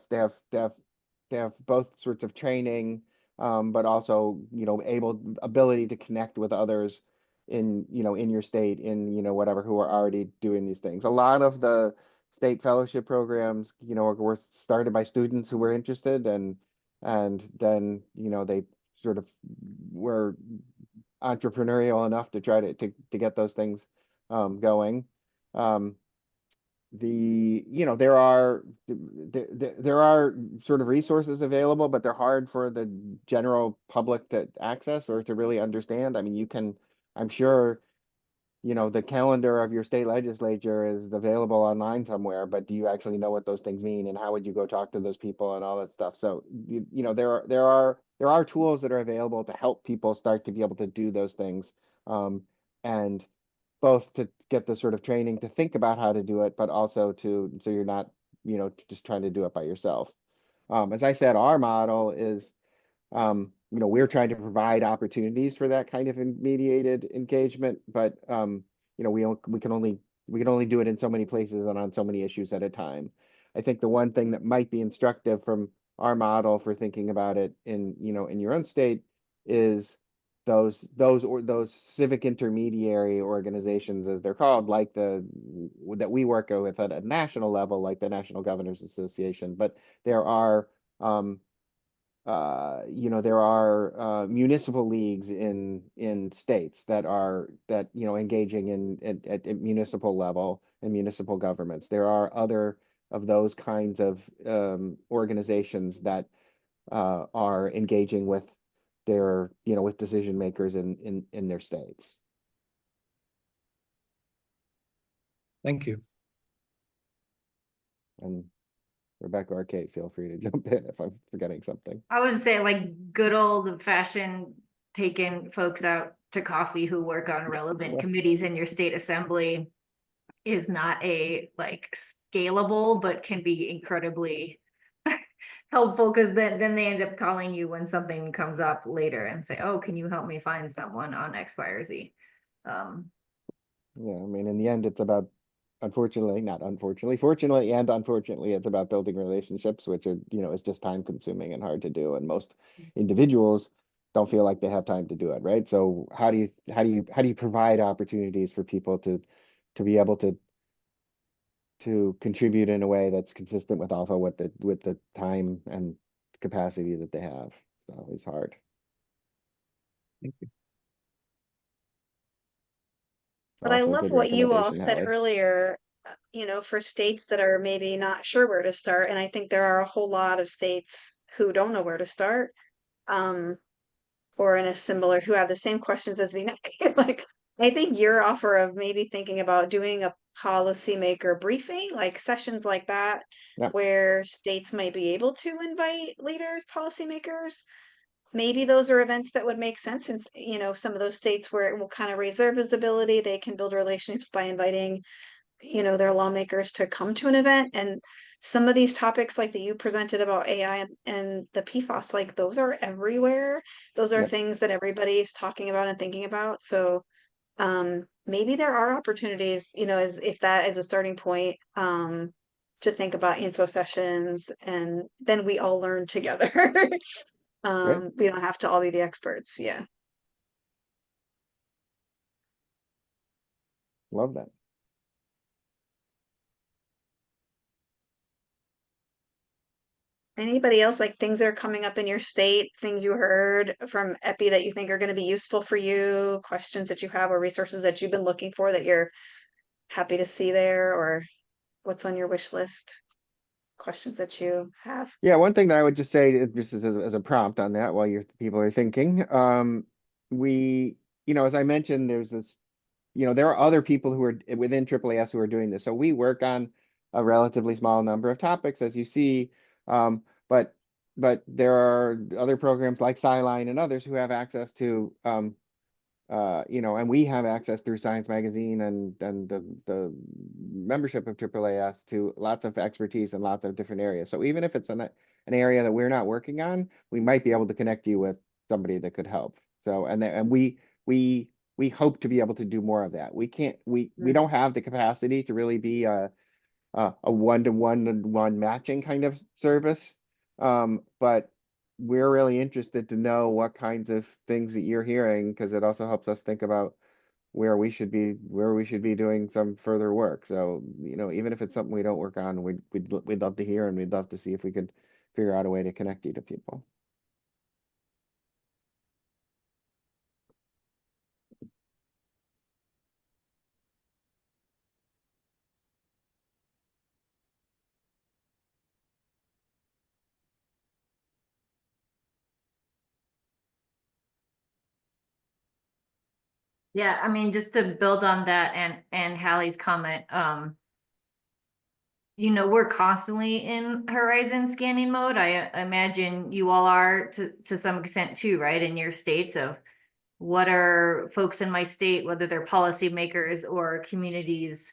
both sorts of training, but also ability to connect with others in your state, whatever, who are already doing these things. A lot of the state fellowship programs were started by students who were interested, and then they sort of were entrepreneurial enough to try to get those things going. There are sort of resources available, but they're hard for the general public to access or to really understand. I mean, I'm sure, the calendar of your state legislature is available online somewhere, but do you actually know what those things mean, and how would you go talk to those people and all that stuff? So, there are tools that are available to help people start to be able to do those things. And both to get the sort of training to think about how to do it, but also so you're not, just trying to do it by yourself. As I said, our model is, we're trying to provide opportunities for that kind of mediated engagement, but we can only do it in so many places and on so many issues at a time. I think the one thing that might be instructive from our model for thinking about it in your own state is those civic intermediary organizations, as they're called, like that we work with at a national level, like the National Governors Association. But there are municipal leagues in states that are engaging at municipal level and municipal governments. There are other of those kinds of organizations that are engaging with with decision makers in their states. Thank you. And Rebecca or Kate, feel free to jump in if I'm forgetting something. I would say like good old fashioned taking folks out to coffee who work on relevant committees in your state assembly is not a like scalable, but can be incredibly helpful, because then they end up calling you when something comes up later and say, oh, can you help me find someone on X, Y, or Z? Yeah, I mean, in the end, it's about, fortunately and unfortunately, it's about building relationships, which are, is just time consuming and hard to do. And most individuals don't feel like they have time to do it, right? So how do you provide opportunities for people to be able to contribute in a way that's consistent with also with the time and capacity that they have? So it's hard. Thank you. But I Also a love good what you all recommendation, said Hallie. earlier, for states that are maybe not sure where to start. And I think there are a whole lot of states who don't know where to start, or in a similar, who have the same questions as me. Like, I think your offer of maybe thinking about doing a policymaker briefing, like sessions like that, Yeah. where states might be able to invite leaders, policymakers. Maybe those are events that would make sense in, some of those states where it will kind of raise their visibility. They can build relationships by inviting, their lawmakers to come to an event. And some of these topics like that you presented about AI and the PFAS, like those are everywhere. Those are Yep. things that everybody's talking about and thinking about. So maybe there are opportunities, as if that is a starting point, to think about info sessions, and then we all learn together. Great. We don't have to all be the experts. Yeah. Love that. Anybody else, like things that are coming up in your state, things you heard from EPI that you think are going to be useful for you, questions that you have or resources that you've been looking for that you're happy to see there, or what's on your wish list? Questions that you have? Yeah, one thing that I would just say, just as a prompt on that, while people are thinking, we, as I mentioned, there's this, there are other people who are within AAAS who are doing this. So we work on a relatively small number of topics, as you see, but there are other programs like Sciline and others who have access to, and we have access through Science Magazine and the membership of AAAS to lots of expertise in lots of different areas. So even if it's an area that we're not working on, we might be able to connect you with somebody that could help. So and we hope to be able to do more of that. We don't have the capacity to really be a one-to-one matching kind of service, but we're really interested to know what kinds of things that you're hearing, because it also helps us think about where we should be doing some further work. So, even if it's something we don't work on, we'd love to hear, and we'd love to see if we could figure out a way to connect you to people. Yeah, I mean, just to build on that and Hallie's comment, we're constantly in horizon scanning mode. I imagine you all are to some extent too, right? In your states of what are folks in my state, whether they're policymakers or communities,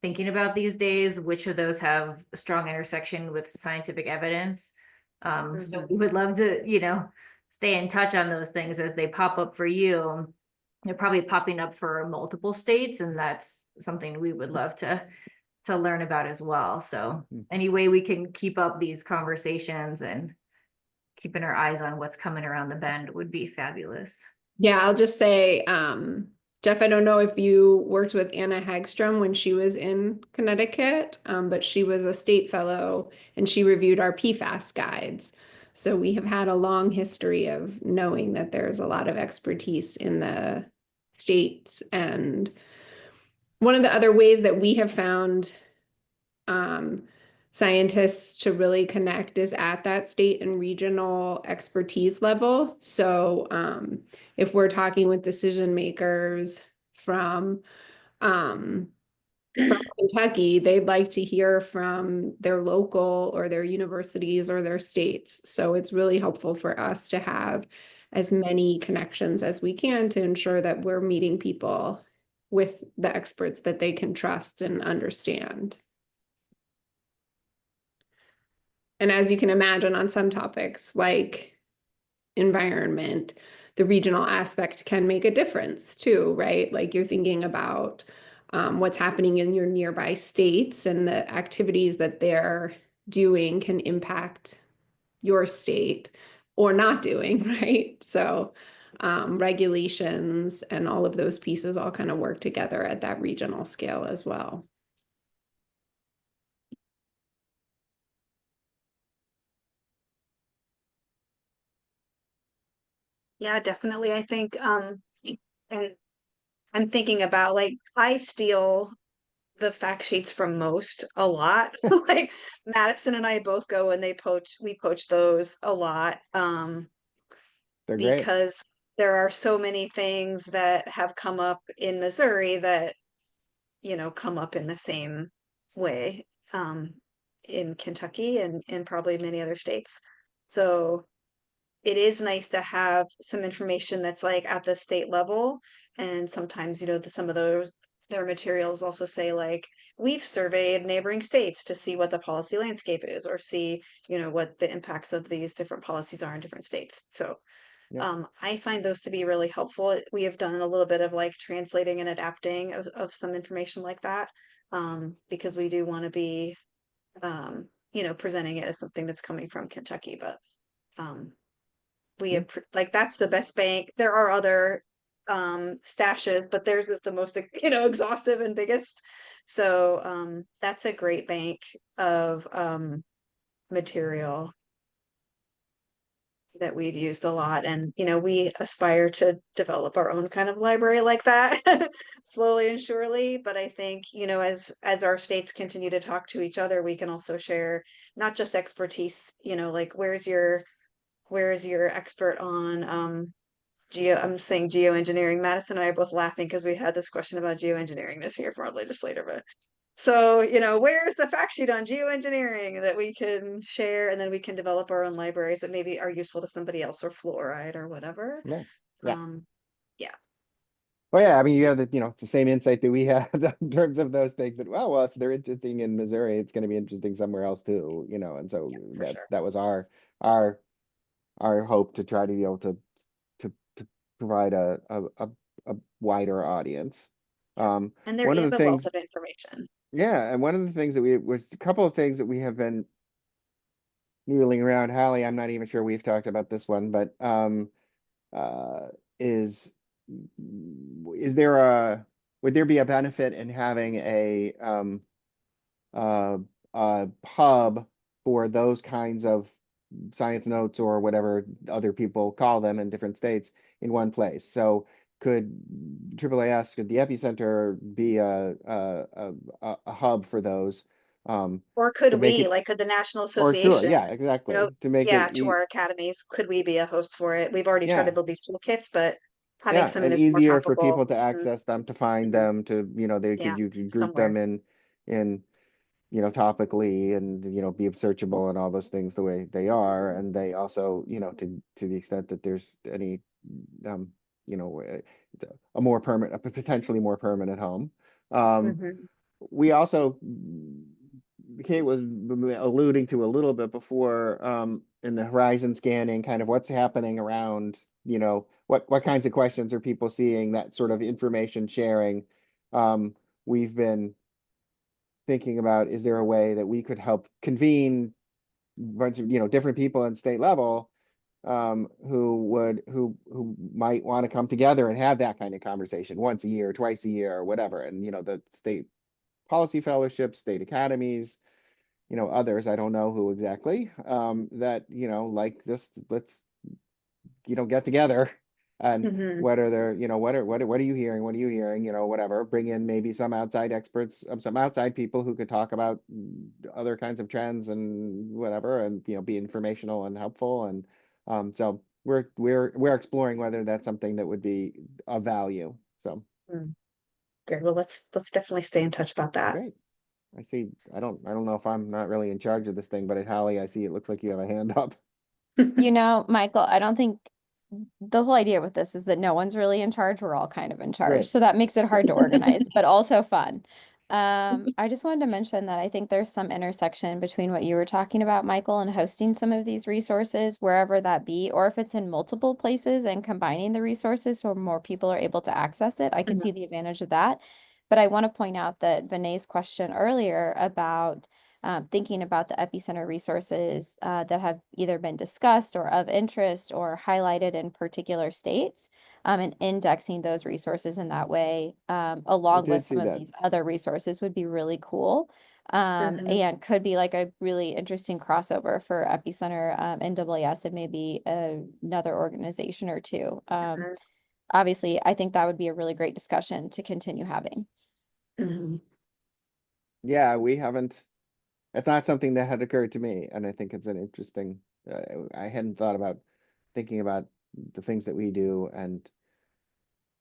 thinking about these days, which of those have a strong intersection with scientific evidence. So we would love to, stay in touch on those things as they pop up for you. They're probably popping up for multiple states, and that's something we would love to learn about as well. So any way we can keep up these conversations and keeping our eyes on what's coming around the bend would be fabulous. Yeah, I'll just say, Jeff, I don't know if you worked with Anna Hagstrom when she was in Connecticut, but she was a state fellow and she reviewed our PFAS guides. So we have had a long history of knowing that there's a lot of expertise in the states. And one of the other ways that we have found scientists to really connect is at that state and regional expertise level. So if we're talking with decision makers from Kentucky, they'd like to hear from their local or their universities or their states. So it's really helpful for us to have as many connections as we can to ensure that we're meeting people with the experts that they can trust and understand. And as you can imagine, on some topics like environment, the regional aspect can make a difference too, right? Like you're thinking about what's happening in your nearby states, and the activities that they're doing can impact your state or not doing, right? So regulations and all of those pieces all kind of work together at that regional scale as well. Yeah, definitely. I think, and I'm thinking about, like, I steal the fact sheets from most a lot. Like Madison and I both go and we poach those a lot. They're great. Because there are so many things that have come up in Missouri that, come up in the same way, in Kentucky and probably many other states. So it is nice to have some information that's like at the state level. And sometimes, some of their materials also say like, we've surveyed neighboring states to see what the policy landscape is, or see, what the impacts of these different policies are in different states. So I find those to be really helpful. We have done a little bit of like translating and adapting of some information like that, because we do want to be, presenting it as something that's coming from Kentucky, but like that's the best bank. There are other stashes, but theirs is the most exhaustive and biggest. So that's a great bank of material that we've used a lot. And, you know, we aspire to develop our own kind of library like that slowly and surely. But I think, you know, as our states continue to talk to each other, we can also share not just expertise, you know, like where's your expert on I'm saying geoengineering. Madison and I are both laughing because we had this question about geoengineering this year for our legislator, but so, you know, where's the fact sheet on geoengineering that we can share, and then we can develop our own libraries that maybe are useful to somebody else, or fluoride or whatever. Yeah. Yeah. Yeah. Well, yeah, I mean, you have the, you know, the same insight that we had in terms of those things that, well, if they're interesting in Missouri, it's going to be interesting somewhere else too, you know, and so for sure. that was our hope to try to be able to provide a wider audience. And there One of is the a wealth things, of information. yeah, and one of the things that was a couple of things that we have been noodling around. Hallie, I'm not even sure we've talked about this one, but uh, is there would there be a benefit in having a hub for those kinds of science notes or whatever other people call them in different states in one place? So could AAAS, could the EPI Center be a hub for those? Or could To make we, it, like, could the National or sure, Association, yeah, you know, exactly. To make yeah, it, to our academies, could we be a host for it? We've already tried to yeah, build these toolkits, but having yeah, some and that's more easier for topical. people to access them, to find Mhm. them, to, you know, Yeah, you could group somewhere. them in you know, topically, and, you know, be searchable and all those things the way they are. And they also, you know, to the extent that there's any you know, a more permanent, a potentially more permanent home. Mhm. We also, Kate was alluding to a little bit before, in the horizon scanning, kind of what's happening around, you know, what kinds of questions are people seeing, that sort of information sharing. We've been thinking about, is there a way that we could help convene a bunch of, you know, different people at state level, who might want to come together and have that kind of conversation once a year, twice a year, or whatever. And, you know, the state policy fellowships, state academies, you know, others, I don't know who exactly, that, you know, like, just let's, you know, get together and Mhm. what are there, you know, what are you hearing? What are you hearing? You know, whatever, bring in maybe some outside experts, some outside people who could talk about other kinds of trends and whatever, and, you know, be informational and helpful. And so we're exploring whether that's something that would be of value. So Mm. Good. Well, let's definitely stay in touch about that. great. I see. I don't know if I'm not really in charge of this thing, but Hallie, I see it looks like you have a hand up. You know, Michael, I don't think the whole idea with this is that no one's really in charge. We're all kind of in charge. Great. So that makes it hard to organize, but also fun. I just wanted to mention that I think there's some intersection between what you were talking about, Michael, and hosting some of these resources, wherever that be, or if it's in multiple places and combining the resources so more people are able to access it. I can Mhm. see the advantage of that. But I want to point out that Vinay's question earlier about thinking about the epicenter resources that have either been discussed or of interest or highlighted in particular states, and indexing those resources in that way, I along with did some see of that. these other resources would be really cool. Mhm. And could be like a really interesting crossover for Epicenter, NAAS, and maybe another organization or two. Mhm. Obviously, I think that would be a really great discussion to continue having. Mhm. Yeah, we haven't. It's not something that had occurred to me, and I think it's an interesting. I hadn't thought about thinking about the things that we do, and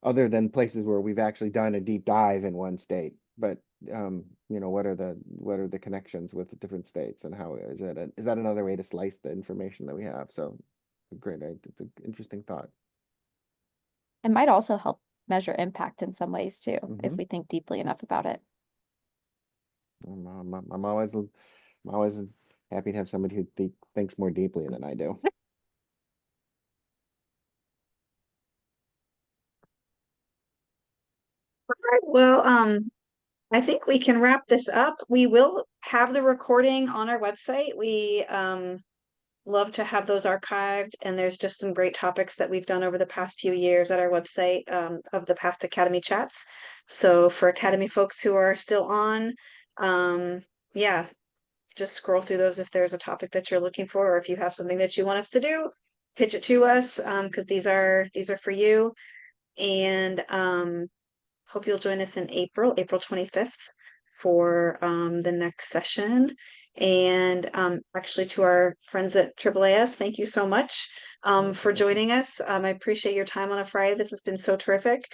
other than places where we've actually done a deep dive in one state. But you know, what are the connections with the different states, and how is that another way to slice the information that we have? So, great, it's an interesting thought. It might also help measure impact in some ways too, if Mhm. we think deeply enough about it. I'm always happy to have somebody who thinks more deeply than I do. All right. Well, I think we can wrap this up. We will have the recording on our website. We love to have those archived, and there's just some great topics that we've done over the past few years at our website, of the past Academy chats. So for Academy folks who are still on, yeah, just scroll through those if there's a topic that you're looking for, or if you have something that you want us to do, pitch it to us, because these are for you. And hope you'll join us in April 25th for the next session. And actually, to our friends at AAAS, thank you so much for joining us. I appreciate your time on a Friday. This has been so terrific.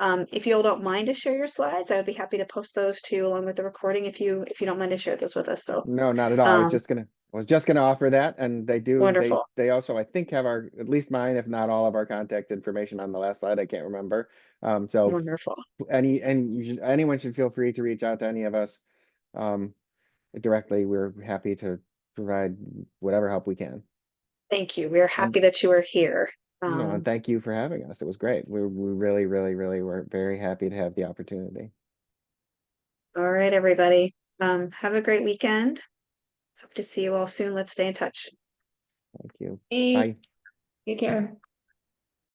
If you all don't mind to share your slides, I would be happy to post those too, along with the recording, if you don't mind to share those with us. So No, not at all. I was just gonna offer that, and Wonderful. they also, I think, have at least mine, if not all of our contact information on the last slide. I can't remember. So Wonderful. anyone should feel free to reach out to any of us directly. We're happy to provide whatever help we can. Thank you. We're happy that you are here. No, and thank you for having us. It was great. We really, really, really were very happy to have the opportunity. All right, everybody. Have a great weekend. Hope to see you all soon. Let's stay in touch. Thank you. Hey, Bye. take care.